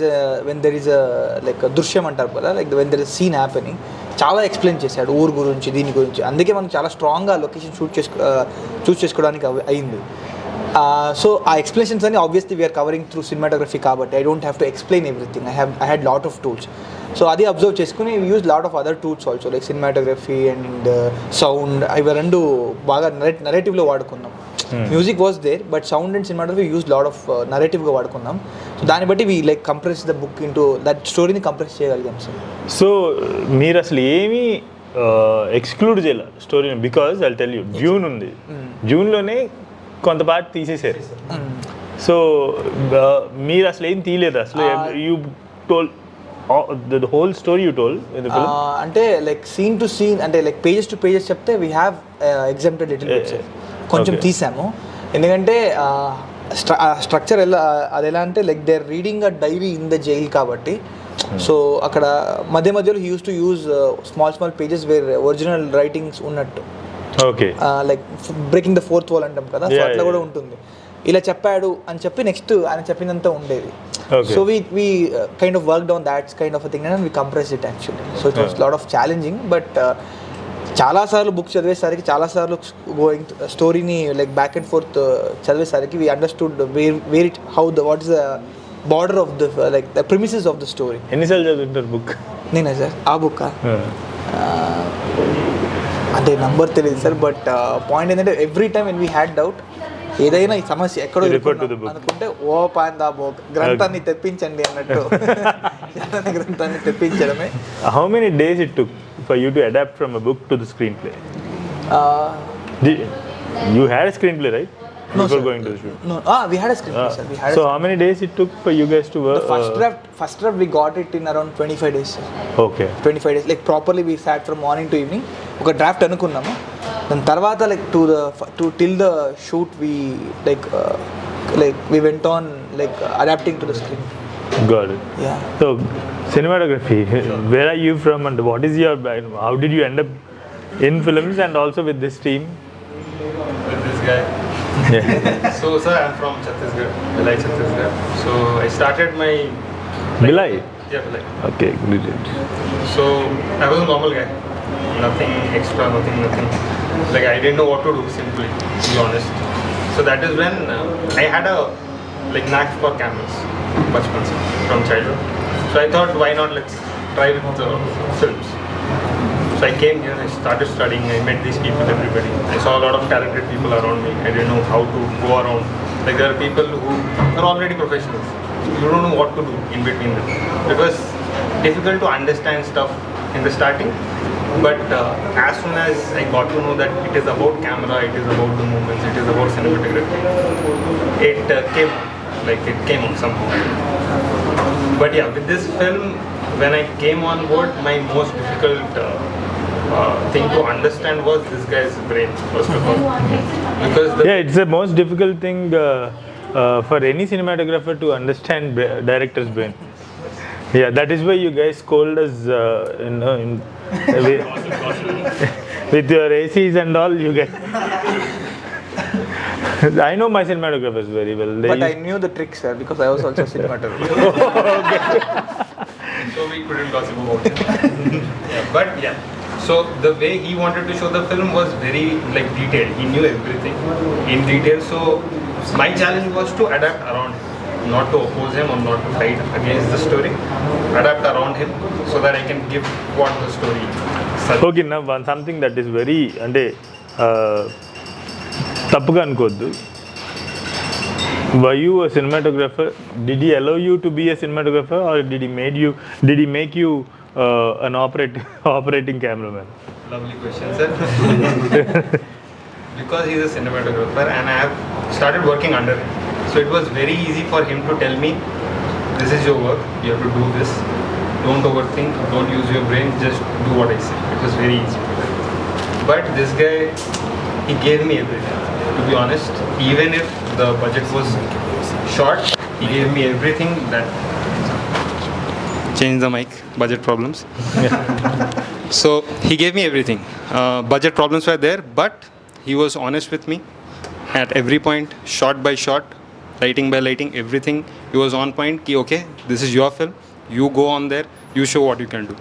[SPEAKER 3] is a like a దృశ్యం అంటారు కదా, like when there is a scene happening, చాలా explain చేశాడు ఊరు గురించి, దీని గురించి. అందుకే మనం చాలా స్ట్రాంగ్గా లొకేషన్ చూస్ చేసుకోవడానికి అయింది. సో ఆ ఎక్స్ప్లెనేషన్స్ అని obviously we're covering through cinematography కాబట్టి I don't have to explain everything. I had lot of tools. So అది అబ్జర్వ్ చేసుకుని use lot of other tools also, like cinematography and sound. ఇవి రెండు బాగా నరేటివ్లో వాడుకున్నాం. Music was there, but sound and cinematography use lot of నరేటివ్గా వాడుకున్నాం. So దాన్ని బట్టి we like compress the book into that స్టోరీని కంప్రెస్ చేయగలిగాం సార్.
[SPEAKER 1] సో మీరు అసలు ఏమీ ఎక్స్క్లూడ్ చేయాలి స్టోరీని? Because I tell you, June ఉంది, జూన్లోనే కొంత పార్ట్ తీసేశారు. సో మీరు అసలు ఏం తీయలేదు అసలు? You told the whole story you told in the film?
[SPEAKER 3] అంటే లైక్ సీన్ టు సీన్, అంటే లైక్ పేజెస్ టు పేజెస్ చెప్తే we have exempted little bits కొంచెం తీసాము. ఎందుకంటే స్ట్రక్చర్ అది ఎలా అంటే like they are reading a diary in the jail కాబట్టి. సో అక్కడ మధ్యలో he use to use small pages where original writings ఉన్నట్టు.
[SPEAKER 1] Okay,
[SPEAKER 3] like breaking the fourth wall అంటాం కదా, సో అట్లా కూడా ఉంటుంది. ఇలా చెప్పాడు అని చెప్పి నెక్స్ట్ ఆయన చెప్పినంత ఉండేది. So we kind of worked on that kind of a thing and we compressed it actually. So it was a lot of challenging, but చాలాసార్లు బుక్ చదివేసరికి, చాలాసార్లు గోయింగ్ స్టోరీని లైక్ బ్యాక్ అండ్ ఫోర్త్ చదివేసరికి we understood where it, how the, what is the border of the like the premises of the story.
[SPEAKER 1] ఎన్నిసార్లు చదువుతుంటారు book?
[SPEAKER 3] నేనా sir ఆ book అంటే number తెలియదు సార్, బట్ పాయింట్ ఏంటంటే every time when we had doubt, ఏదైనా ఈ సమస్య ఎక్కడో అనుకుంటే ఓ పాయిందా బుక్ గ్రంథాన్ని తెప్పించండి అన్నట్టు గ్రంథాన్ని తెప్పించడమే.
[SPEAKER 1] How many days it took for you to adapt from a book to the screenplay? You had a screenplay, right? Before going to the shoot.
[SPEAKER 3] No, we had a screenplay, sir. We had.
[SPEAKER 1] So how many days it took for you guys to work?
[SPEAKER 3] The first draft we got it in around 25 days, sir.
[SPEAKER 1] Okay.
[SPEAKER 3] 25 days. Like properly we sat from morning to evening. ఒక draft అనుకున్నాము. దాని తర్వాత like to till the shoot we we went on like adapting to the screen.
[SPEAKER 1] Got it.
[SPEAKER 3] Yeah.
[SPEAKER 1] So cinematography, where are you from and what is your background? How did you end up in films and also with this team?
[SPEAKER 5] With this guy.
[SPEAKER 1] Yeah.
[SPEAKER 5] So sir, I'm from Chhattisgarh, Bhilai, Chhattisgarh. So I started my
[SPEAKER 1] Bhilai?
[SPEAKER 5] Yeah, Bhilai.
[SPEAKER 1] Okay, good.
[SPEAKER 5] So I was a normal guy, nothing extra, nothing. Like I didn't know what to do, simply, to be honest. So that is when I had a like knack for cameras, bachpan se, from childhood. So I thought, why not let's try with films. So I came here, I started studying, I met these people, everybody. I saw a lot of talented people around me. I didn't know how to go around. Like there are people who are already professionals. You don't know what to do in between them. It was difficult to understand stuff
[SPEAKER 11] in the starting, but as soon as I got to know that it is about camera, it is about the movements, it is about cinematography, it came on somehow. But yeah, with this film, when I came on board, my most difficult thing to understand was this guy's brain, first of all, because
[SPEAKER 1] it's the most difficult thing for any cinematographer to understand director's brain. Yeah, that is why you guys scold us, with your ACs and all. You guys, I know my cinematographers very well.
[SPEAKER 3] But I knew the trick, sir, because I was also a cinematographer.
[SPEAKER 11] So we couldn't gossip about it. But yeah. So the way he wanted to show the film was very detailed. He knew everything in detail. So my challenge was to adapt around him, not to oppose him or not to fight against the story. Adapt around him so that I can give what the story is.
[SPEAKER 1] Okay, now something that is very తప్పుగా అనుకోవద్దు. Were you a cinematographer? Did he allow you to be a cinematographer, or did he make you an operating cameraman?
[SPEAKER 11] Lovely question, sir. Because he's a cinematographer and I have started working under him. So it was very easy for him to tell me, this is your work, you have to do this. Don't overthink, don't use your brain, just do what I say. It was very easy. But this guy, he gave me everything. To be honest, even if the budget was short, he gave me everything that... Change the mic, budget problems. So he gave me everything. Budget problems were there, but he was honest with me at every point, shot by shot, lighting by lighting, everything. He was on point. Ki, okay, this is your film. You go on there. You show what you can do.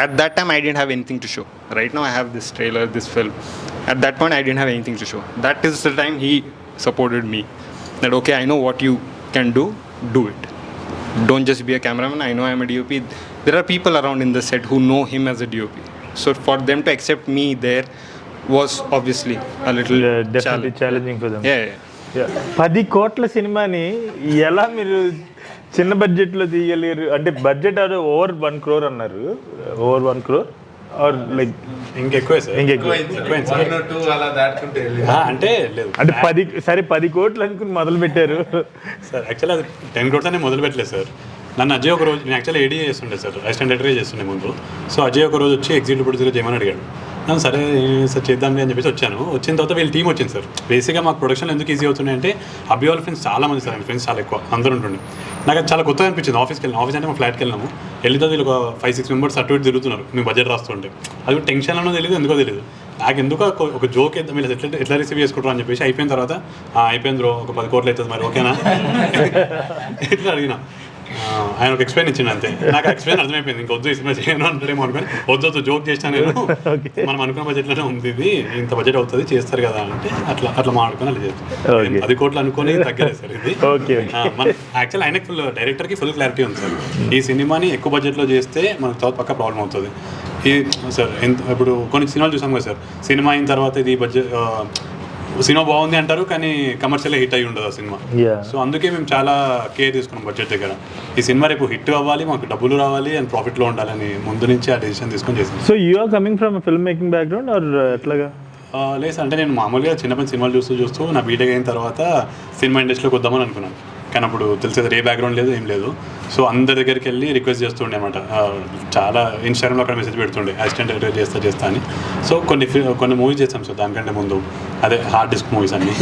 [SPEAKER 11] At that time, I didn't have anything to show. Right now, I have this trailer, this film. At that point, I didn't have anything to show. That is the time he supported me. That okay, I know what you can do it. Don't just be a cameraman. I know I'm a DOP. There are people around in the set who know him as a DOP. So for them to accept me there was obviously a little
[SPEAKER 1] definitely challenging for them.
[SPEAKER 11] Yeah.
[SPEAKER 1] 10 కోట్ల సినిమాని ఎలా మీరు చిన్న బడ్జెట్లో తీయలేరు? అంటే budget అది over 1 crore అన్నారు. Over 1 crore or like
[SPEAKER 12] ఇంకెక్కువే సార్. అంటే లేదు,
[SPEAKER 1] అంటే 10 కోట్లు అనుకుని మొదలు పెట్టారు
[SPEAKER 12] సార్. యాక్చువల్లీ అది 10 crores అనే మొదలు పెట్టలేదు సార్. నన్ను అజయ్ ఒక రోజు, నేను యాక్చువల్లీ ఏడీ చేస్తుండే సార్, అసిస్టెంట్ డైరెక్టరే చేస్తుండే ముందు. సో అజయ్ ఒక రోజు వచ్చి ఎగ్జిక్యూటివ్ ప్రొడ్యూసర్ చేయమని అడిగాడు. నన్ను సరే సార్ చేద్దాం అని చెప్పేసి వచ్చాను. వచ్చిన తర్వాత వీళ్ళ టీం వచ్చింది సార్. బేసిక్గా మాకు ప్రొడక్షన్ ఎందుకు ఈజీ అవుతున్నాయి అంటే అబ్బి వాళ్ళ ఫ్రెండ్స్ చాలా మంది సార్, ఫ్రెండ్స్ చాలా ఎక్కువ, అందరూ ఉంటుండే. నాకు అది చాలా కొత్తగా అనిపించింది. ఆఫీస్కి అంటే మా ఫ్లాట్కి వెళ్ళినాము. వెళ్ళితే వీళ్ళు ఒక 5-6 మెంబర్స్ అటు ఇటు తిరుగుతున్నారు, మేము బడ్జెట్ రాస్తుంటే. అది టెన్షన్ అన్నో తెలియదు, ఎందుకో తెలియదు. నాకు ఎందుకో ఒక జోక్ వేద్దాం, వీళ్ళు ఎట్లా రిసీవ్ చేసుకుంటారు అని చెప్పేసి అయిపోయిన తర్వాత అయిపోయింది రో, ఒక 10 కోట్లు అవుతుంది మరి ఓకేనా ఇట్లా అడిగినా. ఆయన ఒక ఎక్స్ప్లెయిన్ ఇచ్చిండు అంతే. నాకు ఎక్స్ప్లెయిన్ అర్థమైపోయింది, ఇంకా వద్దు ఈ సినిమా చేయను అంటాడేమో అనుకుని వద్దు జోక్ చేస్తాను నేను. మనం అనుకున్న బడ్జెట్లోనే ఉంది, ఇది ఇంత బడ్జెట్ అవుతుంది చేస్తారు కదా అంటే అట్లా మాట్లాడుకుని అలా చేస్తాం. 10 కోట్లు అనుకుని తగ్గలేదు సార్ ఇది. మన యాక్చువల్ ఆయనకి ఫుల్ డైరెక్టర్కి ఫుల్ క్లారిటీ ఉంది సార్. ఈ సినిమాని ఎక్కువ బడ్జెట్లో చేస్తే మనకు తర్వాత పక్క ప్రాబ్లం అవుతుంది. ఈ సార్ ఇప్పుడు కొన్ని సినిమాలు చూసాం కదా సార్, సినిమా అయిన తర్వాత ఇది బడ్జెట్ సినిమా బాగుంది అంటారు కానీ కమర్షియల్గా హిట్ అయ్యి ఉండదు ఆ సినిమా. సో అందుకే మేము చాలా కేర్ తీసుకున్నాం బడ్జెట్ దగ్గర. ఈ సినిమా రేపు హిట్ అవ్వాలి, మాకు డబ్బులు రావాలి అండ్ ప్రాఫిట్లో ఉండాలని ముందు నుంచి ఆ డెసిషన్ తీసుకొని చేసాం.
[SPEAKER 1] So you are coming from film making background or ఎట్లాగా?
[SPEAKER 12] లేదు అంటే నేను మామూలుగా చిన్నప్పటి సినిమాలు చూస్తూ నా బీటెక్ అయిన తర్వాత సినిమా ఇండస్ట్రీలోకి వద్దామని అనుకున్నాను. కానీ అప్పుడు తెలిసేది ఏ బ్యాక్గ్రౌండ్ లేదు, ఏం లేదు. సో అందరి దగ్గరికి వెళ్ళి రిక్వెస్ట్ చేస్తుండే అనమాట. చాలా ఇన్స్టాగ్రామ్లో అక్కడ మెసేజ్ పెడుతుండే అసిస్టెంట్ డైరెక్టర్ చేస్తా అని. సో కొన్ని మూవీస్ చేస్తాం సార్ దానికంటే ముందు. అదే హార్డ్ డిస్క్ మూవీస్ అన్నీ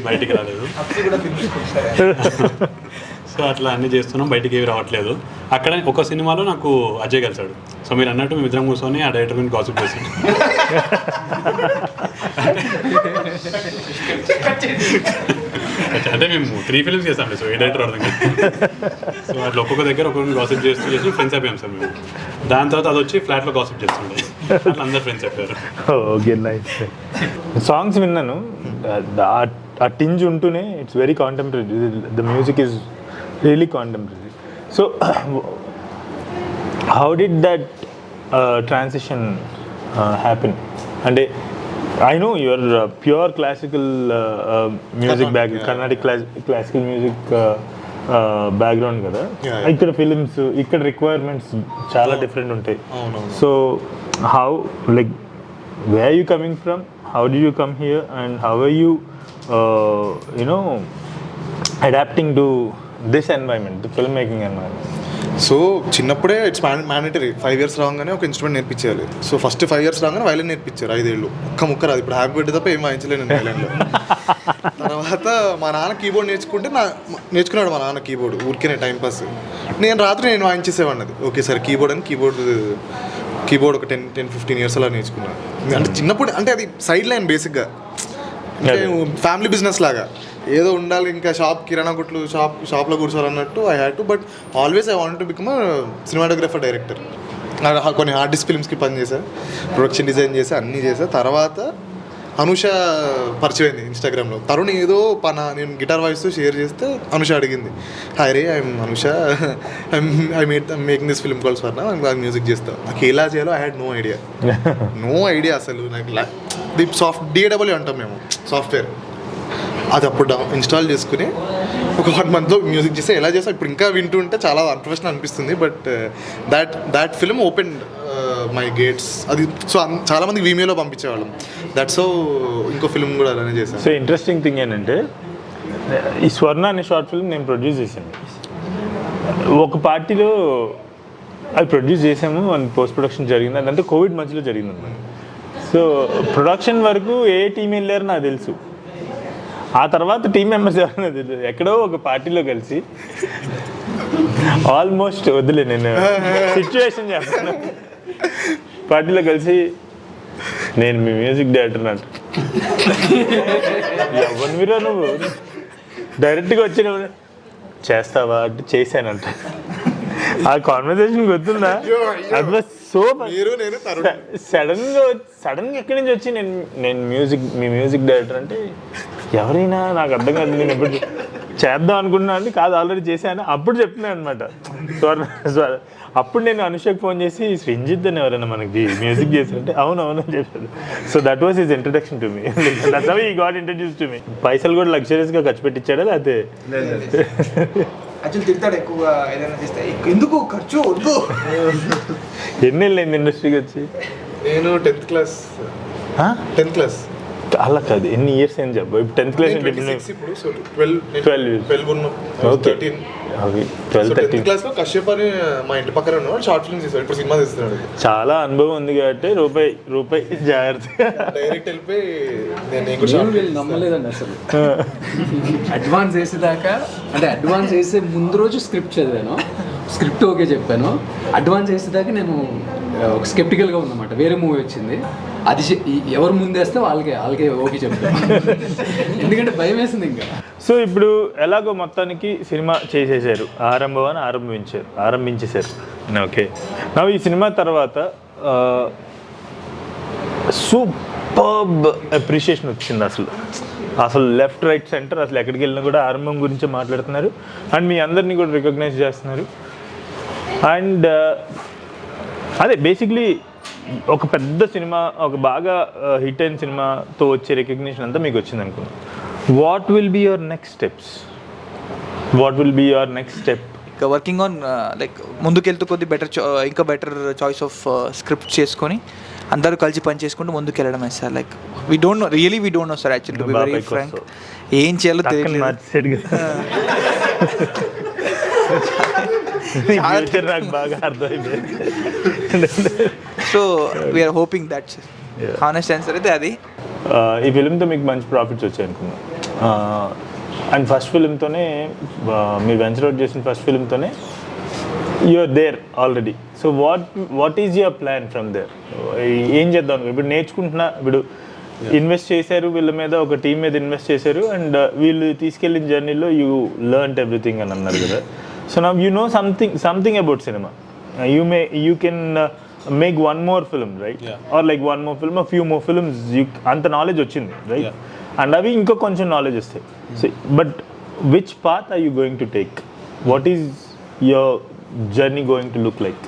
[SPEAKER 12] బయటికి రాలేదు. సో అట్లా అన్నీ చేస్తున్నాం, బయటికి ఏవి రావట్లేదు. అక్కడ ఒక సినిమాలో నాకు అజయ్ కలిసాడు. సో మీరు అన్నట్టు మేము ఇద్దరం కూర్చొని ఆ డైరెక్టర్ గురించి గాసిప్ చేస్తాం. అంటే మేము 3 ఫిల్మ్స్ చేస్తాం సో ఏ డైరెక్టర్ అర్థం కాదు. సో అట్లా ఒక్కొక్క దగ్గర ఒక్కొక్కరిని గాసిప్ చేసి ఫ్రెండ్స్ అయిపోయాం సార్ మేము. దాని తర్వాత అది వచ్చి ఫ్లాట్లో గాసిప్ చేస్తుండే, అట్లా అందరు ఫ్రెండ్స్ అయిపోయారు.
[SPEAKER 1] Okay, nice. సాంగ్స్ విన్నాను, ఆ టింజ్ ఉంటూనే it's very contemporary. The music is really contemporary. So how did that transition happen? అంటే I know you are pure classical music background, Carnatic classical music background కదా, ఇక్కడ films ఇక్కడ requirements చాలా different ఉంటాయి. So how like where you coming from, how do you come here and how are you you know adapting to this environment, the film making environment?
[SPEAKER 9] So చిన్నప్పుడే it's mandatory 5 years రాగానే ఒక instrument నేర్పించాలి. So first 5 years రాగానే violin నేర్పించారు 5 ఏళ్ళు. ఒక్క ముక్క రాదు. ఇప్పుడు హ్యాపీ బర్త్డే తప్ప ఏం వాయించలేను నేను వైలిన్లో. తర్వాత మా నాన్న కీబోర్డ్ నేర్చుకున్నాడు మా నాన్న కీబోర్డ్ ఊరికే టైంపాస్. నేను రాత్రి నేను వాయించేసేవాడిని. ఓకే సార్ కీబోర్డ్ అని కీబోర్డ్ ఒక 10-15 years అలా నేర్చుకున్నాను. అంటే చిన్నప్పుడు అంటే అది సైడ్ లైన్ బేసిక్గా, అంటే ఫ్యామిలీ బిజినెస్ లాగా ఏదో ఉండాలి, ఇంకా కిరాణా కొట్లు షాప్లో కూర్చోవాలన్నట్టు I had to. But always I want to become cinematographer, director. కొన్ని ఆర్టిస్ట్ ఫిల్మ్స్కి పని చేశాను, ప్రొడక్షన్ డిజైన్ చేసా, అన్నీ చేసా. తర్వాత అనుష పరిచయం అయింది ఇన్స్టాగ్రామ్లో. తరుణ్ ఏదో నేను గిటార్ వాయిస్ షేర్ చేస్తే అనుష అడిగింది, hi ray I'm Anusha, making this film calls for నా, నాకు మ్యూజిక్ చేస్తాను. నాకు ఎలా చేయాలో ఐ హ్యాడ్ నో ఐడియా అసలు. నాకు DAW అంటాం మేము సాఫ్ట్వేర్, అది అప్పుడు ఇన్స్టాల్ చేసుకుని ఒక 1 monthలో మ్యూజిక్ చేస్తే ఎలా చేస్తాం ఇప్పుడు ఇంకా వింటుంటే చాలా అన్ప్రొఫెషనల్ అనిపిస్తుంది. But that film open my gates. అది సో చాలామందికి వీమేలో పంపించేవాళ్ళం. దట్స్ సో ఇంకో ఫిల్మ్ కూడా అలానే చేశాను.
[SPEAKER 1] సో ఇంట్రెస్టింగ్ థింగ్ ఏంటంటే ఈ స్వర్ణ అనే షార్ట్ ఫిల్మ్ నేను ప్రొడ్యూస్ చేశాను. ఒక పార్టీలో అది ప్రొడ్యూస్ చేసాము, అండ్ పోస్ట్ ప్రొడక్షన్ జరిగింది. అదంతా కోవిడ్ మధ్యలో జరిగింది అన్నమాట. సో ప్రొడక్షన్ వరకు ఏ టీం వెళ్ళారో నాకు తెలుసు, ఆ తర్వాత టీం మెంబర్స్ ఎవరైనా తెలియదు. ఎక్కడో ఒక పార్టీలో కలిసి ఆల్మోస్ట్ వద్దులే నేను సిచ్యువేషన్ చేస్తాను, పార్టీలో కలిసి నేను మీ మ్యూజిక్ డైరెక్టర్ అంట. ఎవరు మీరా నువ్వు, డైరెక్ట్గా వచ్చిన చేస్తావా అంటే చేశానంట. ఆ కాన్వర్సేషన్ గుర్తుందా? అది సో సడన్గా ఎక్కడి నుంచి వచ్చి నేను మీ మ్యూజిక్ డైరెక్టర్ అంటే ఎవరైనా నాకు అర్థం కాదు. నేను ఎప్పుడు చేద్దాం అనుకున్నాను అని కాదు, ఆల్రెడీ చేశాను. అప్పుడు చెప్తున్నాను అనమాట. అప్పుడు నేను అనుషకు ఫోన్ చేసి శ్రీంజిత్ అని ఎవరైనా మనకి మ్యూజిక్ చేశారంటే అవును అని చెప్పాను. So that was his introduction to me. That's how he got introduce to me. పైసలు కూడా లగ్జరీస్గా ఖర్చు పెట్టించాడా లేకపోతే
[SPEAKER 3] తిడతాడు ఎక్కువగా ఏదైనా చేస్తే, ఎందుకు ఖర్చు వద్దు.
[SPEAKER 1] ఎన్ని వెళ్ళింది ఇండస్ట్రీకి వచ్చి?
[SPEAKER 9] నేను 10th class.
[SPEAKER 1] అలా కాదు, ఎన్ని ఇయర్స్ ఏం చెప్పు. ఇప్పుడు 10th class అంటే 12 ఓకే 12-13
[SPEAKER 9] క్లాస్లో కశ్యప్ అని మా ఇంటి పక్కన ఉన్నవాడు షార్ట్ ఫిల్మ్ చేశాడు. ఇప్పుడు సినిమా తీస్తున్నాడు.
[SPEAKER 1] చాలా అనుభవం ఉంది కాబట్టి రూపాయి జాగ్రత్త
[SPEAKER 9] డైరెక్ట్ వెళ్ళిపోయి నేను
[SPEAKER 2] నమ్మలేదండి అసలు. అడ్వాన్స్ వేసేదాకా, అంటే అడ్వాన్స్ వేసే ముందు రోజు స్క్రిప్ట్ చదివాను, స్క్రిప్ట్ ఓకే చెప్పాను. అడ్వాన్స్ వేసేదాకా నేను ఒక స్కెప్టికల్గా ఉందన్నమాట. వేరే మూవీ వచ్చింది, అది ఎవరు ముందేస్తే వాళ్ళకే ఓకే చెప్తాను, ఎందుకంటే భయం వేసింది ఇంకా.
[SPEAKER 1] సో ఇప్పుడు ఎలాగో మొత్తానికి సినిమా చేసేసారు, ఆరంభించేశారు. ఓకే, నా ఈ సినిమా తర్వాత సూపర్బ్ అప్రిషియేషన్ వచ్చింది. అసలు లెఫ్ట్ రైట్ సెంటర్ అసలు ఎక్కడికి వెళ్ళినా కూడా ఆరంభం గురించి మాట్లాడుతున్నారు, అండ్ మీ అందరినీ కూడా రికగ్నైజ్ చేస్తున్నారు. అండ్ అదే బేసిక్లీ ఒక పెద్ద సినిమా, ఒక బాగా హిట్ అయిన సినిమాతో వచ్చే రికగ్నిషన్ అంతా మీకు వచ్చింది అనుకున్నాను. What will be your next step?
[SPEAKER 3] ఇంకా వర్కింగ్ ఆన్ లైక్ ముందుకెళ్తూ కొద్ది ఇంకా బెటర్ చాయిస్ ఆఫ్ స్క్రిప్ట్ చేసుకొని అందరూ కలిసి పని చేసుకుంటూ ముందుకు వెళ్ళడమే sir. Like we don't know sir, actually to be very frank ఏం చేయాలో తెలియదు.
[SPEAKER 1] నాకు బాగా అర్థమైపోయింది.
[SPEAKER 3] So we are hoping that's honest answer అయితే అది.
[SPEAKER 1] ఈ ఫిలింతో మీకు మంచి ప్రాఫిట్స్ వచ్చాయి అనుకున్నాను. అండ్ ఫస్ట్ ఫిలింతోనే మీరు వెంచర్ అవుట్ చేసిన ఫస్ట్ ఫిలింతోనే you're there already. So what is your plan from there? ఏం చేద్దాం ఇప్పుడు? నేర్చుకుంటున్నా, ఇప్పుడు ఇన్వెస్ట్ చేశారు వీళ్ళ మీద, ఒక టీం మీద ఇన్వెస్ట్ చేశారు, అండ్ వీళ్ళు తీసుకెళ్ళిన జర్నీలో యూ లెర్న్డ్ ఎవ్రీథింగ్ అని అన్నారు కదా. So now you know something about cinema. You can make one more film, right? Or like one more film, a few more films. Anta knowledge ochindi, right? And avi inko koncham knowledge vastayi. So but which path are you going to take? What is your journey going to look like?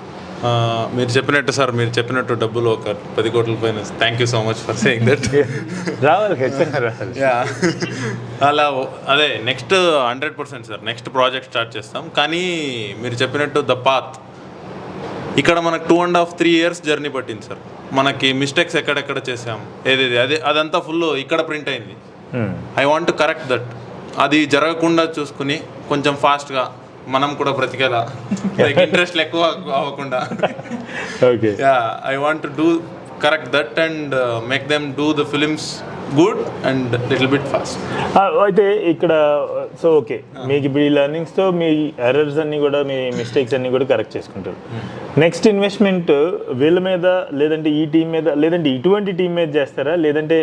[SPEAKER 4] మీరు చెప్పినట్టు sir, మీరు చెప్పినట్టు డబ్బులు ఒక 10 కోట్ల పైన. Thank you so much for saying that.
[SPEAKER 1] రావాలి, ఖచ్చితంగా రావాలి.
[SPEAKER 4] అలా అదే next 100% sir, next project start చేస్తాం. కానీ మీరు చెప్పినట్టు ద పాత్ ఇక్కడ మనకు 2.5-3 years జర్నీ పట్టింది సార్. మనకి మిస్టేక్స్ ఎక్కడెక్కడ చేసాం, అదంతా ఫుల్ ఇక్కడ ప్రింట్ అయింది. I want to correct that. అది జరగకుండా చూసుకుని కొంచెం ఫాస్ట్గా మనం కూడా బ్రతికేలా, లైక్ ఇంట్రెస్ట్ ఎక్కువ అవ్వకుండా.
[SPEAKER 1] Okay,
[SPEAKER 4] I want to do correct that and make them do the films good and little bit fast.
[SPEAKER 1] అయితే ఇక్కడ సో ఓకే, మీకు ఇప్పుడు ఈ లెర్నింగ్స్తో మీ ఎర్రర్స్ అన్నీ కూడా, మీ మిస్టేక్స్ అన్నీ కూడా కరెక్ట్ చేసుకుంటారు. నెక్స్ట్ ఇన్వెస్ట్మెంట్ వీళ్ళ మీద, లేదంటే ఈ టీం మీద, లేదంటే ఇటువంటి టీం మీద చేస్తారా? లేదంటే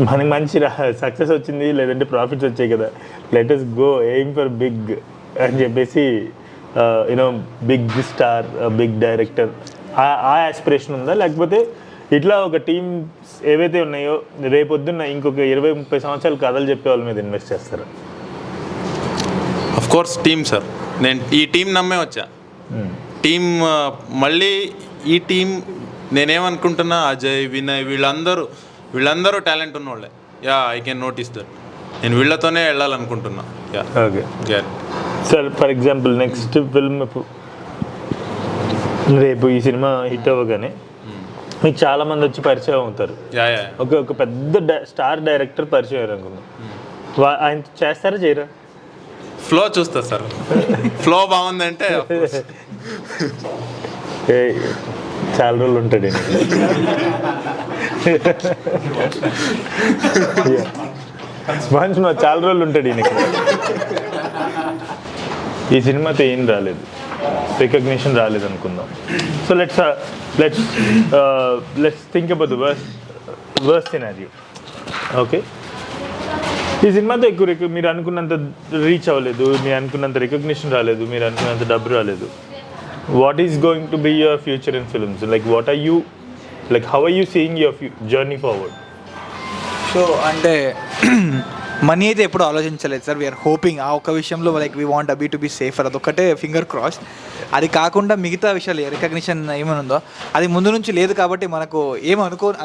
[SPEAKER 1] మనకి మంచి సక్సెస్ వచ్చింది, లేదంటే ప్రాఫిట్స్ వచ్చాయి కదా, let us go aim for big అని చెప్పేసి you know big star, big director ఆ ఆస్పిరేషన్ ఉందా? లేకపోతే ఇట్లా ఒక టీమ్స్ ఏవైతే ఉన్నాయో రేపొద్దున్న ఇంకొక 20-30 సంవత్సరాలు కథలు చెప్పే వాళ్ళ మీద ఇన్వెస్ట్ చేస్తారా?
[SPEAKER 4] Of course team sir. నేను ఈ టీం నమ్మే వచ్చా. టీం మళ్ళీ ఈ టీం నేనేమనుకుంటున్నా, అజయ్, వినయ్ వీళ్ళందరూ టాలెంట్ ఉన్నవాళ్ళే. I can notice that. నేను వీళ్ళతోనే వెళ్ళాలనుకుంటున్నా.
[SPEAKER 1] Okay sir, for example next film రేపు ఈ సినిమా హిట్ అవ్వగానే మీకు చాలామంది వచ్చి పరిచయం అవుతారు. ఒక పెద్ద స్టార్ డైరెక్టర్ పరిచయం అయ్యారు అనుకుందాం, ఆయన చేస్తారా చేయరా?
[SPEAKER 4] ఫ్లో చూస్తా సార్. ఫ్లో బాగుందంటే
[SPEAKER 1] చాలా రోజులు ఉంటాడు. చాలా రోజులు ఉంటాడు ఈయనకి. ఈ సినిమాతో ఏం రాలేదు, రికగ్నిషన్ రాలేదు అనుకుందాం. So let's think about the worst scenario. Okay, ఈ సినిమాతో ఎక్కువ మీరు అనుకున్నంత రీచ్ అవ్వలేదు, మీరు అనుకున్నంత రికగ్నిషన్ రాలేదు, మీరు అనుకున్నంత డబ్బు రాలేదు. What is going to be your future in films? How are you seeing your journey forward?
[SPEAKER 3] So అంటే మనీ అయితే ఎప్పుడు ఆలోచించలేదు సార్. వీఆర్ హోపింగ్ ఆ ఒక్క విషయంలో లైక్ వీ వాంట్ అబీ టు బీ సేఫర్, అదొక్కటే ఫింగర్ క్రాస్. అది కాకుండా మిగతా విషయాలు రికగ్నిషన్ ఏమైనా ఉందో అది ముందు నుంచి లేదు కాబట్టి మనకు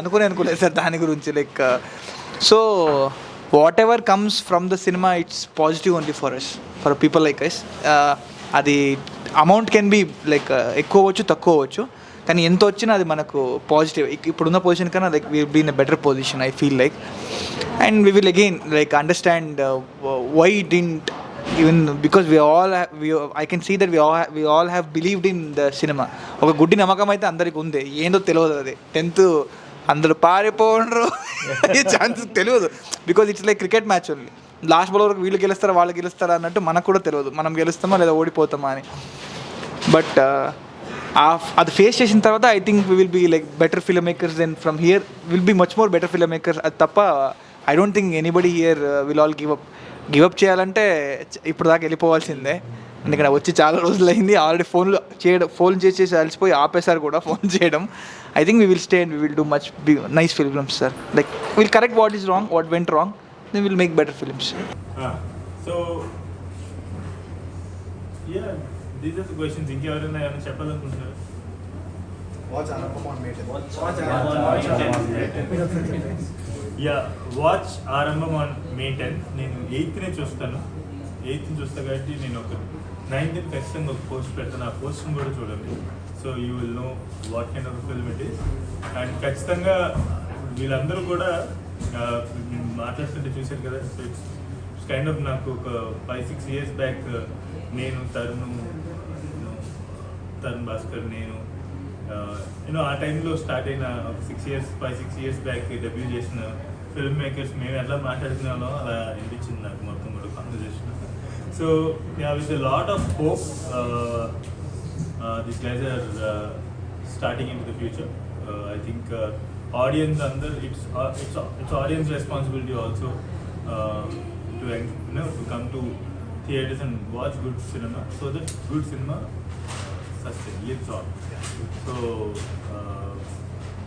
[SPEAKER 3] అనుకోలేదు సార్ దాని గురించి. Like so whatever comes from the cinema it's positive only for us, for people like us. అది అమౌంట్ కెన్ బీ లైక్ ఎక్కువ అవ్వచ్చు, తక్కువ అవ్వచ్చు, కానీ ఎంత వచ్చినా అది మనకు పాజిటివ్. ఇప్పుడున్న పొజిషన్ కన్నా like we be in a better position I feel like. And we will again like understand why didn't even because I can see that we all have believed in the cinema. ఒక గుడ్డి నమ్మకం అయితే అందరికి ఉంది, ఏందో తెలియదు. అది 10th అందరూ పారిపోండ్రు ఛాన్సెస్ తెలియదు. Because it's like cricket match only. Last ball వరకు వీళ్ళు గెలుస్తారా వాళ్ళు గెలుస్తారా అన్నట్టు మనకు కూడా తెలియదు, మనం గెలుస్తామా లేదా ఓడిపోతామా అని. బట్ అది ఫేస్ చేసిన తర్వాత I think we will be like better film makers then from here will be much more better film makers. అది తప్ప I don't think anybody here will all give up చేయాలంటే ఇప్పుడు దాకా వెళ్ళిపోవాల్సిందే. ఎందుకంటే వచ్చి చాలా రోజులు అయింది ఆల్రెడీ. ఫోన్ చేసి అలసిపోయి ఆపేసారు కూడా ఫోన్ చేయడం. I think we will stay and we will do much nice films sir. Like will correct what is wrong, what went wrong, then will make better films.
[SPEAKER 1] So these are the questions. ఇంకెవరైనా ఏమైనా చెప్పాలనుకుంటున్నారు? Watch ఆరంభం on May 10. నేను 8th చూస్తాను. 8th చూస్తా కాబట్టి నేను ఒక 9th ఖచ్చితంగా ఒక పోస్ట్ పెడతాను. ఆ పోస్ట్ని కూడా చూడండి. So you will know what kind of film it is. And ఖచ్చితంగా వీళ్ళందరూ కూడా మాట్లాడుతుంటే చూశారు కదా. సో ఇట్స్ కైండ్ ఆఫ్ నాకు ఒక 5-6 years బ్యాక్ నేను తరుణ్ భాస్కర్ నేను ఆ టైంలో స్టార్ట్ అయిన 5-6 years బ్యాక్ డెబ్యూ చేసిన ఫిల్మ్ మేకర్స్ మేము ఎలా మాట్లాడుతున్నామో అలా అనిపించింది నాకు మొత్తం కూడా conversation. So with a lot of hope this guys are starting into the future. I think audience అందరు it's audience responsibility also to come to theatres and watch good cinema, so that good cinema lives on. So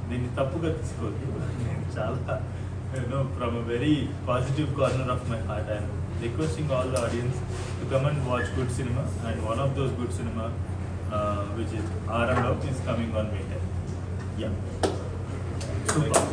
[SPEAKER 1] దీన్ని తప్పుగా తీసుకోవద్దు. నేను చాలా from a very positive corner of my heart I am requesting all the audience to come and watch good cinema, and one of those good cinema which is Aram is coming on May 10. Yeah. Super.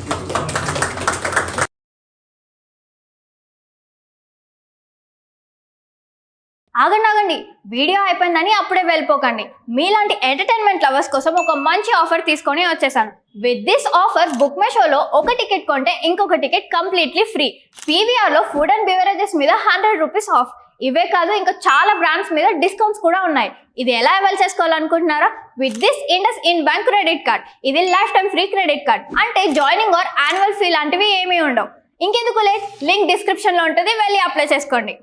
[SPEAKER 13] ఆగండి, video అయిపోయిందని అప్పుడే వెళ్ళిపోకండి. మీలాంటి entertainment lovers కోసం ఒక మంచి offer తీసుకొని వచ్చేసాను. With this offer book my షోలో ఒక టికెట్ కొంటే ఇంకొక టికెట్ కంప్లీట్లీ ఫ్రీ. పీవీఆర్లో ఫుడ్ అండ్ బెవరేజెస్ మీద 100 రూపీస్ ఆఫ్. ఇవే కాదు, ఇంకా చాలా బ్రాండ్స్ మీద డిస్కౌంట్స్ కూడా ఉన్నాయి. ఇది ఎలా అవైల్ చేసుకోవాలనుకుంటున్నారా? With this IndusInd bank credit card. ఇది lifetime free credit card. అంటే జాయినింగ్ ఆర్ యాన్యువల్ ఫీ లాంటివి ఏమీ ఉండవు. ఇంకెందుకు లేట్, లింక్ డిస్క్రిప్షన్లో ఉంటుంది, వెళ్ళి అప్లై చేసుకోండి.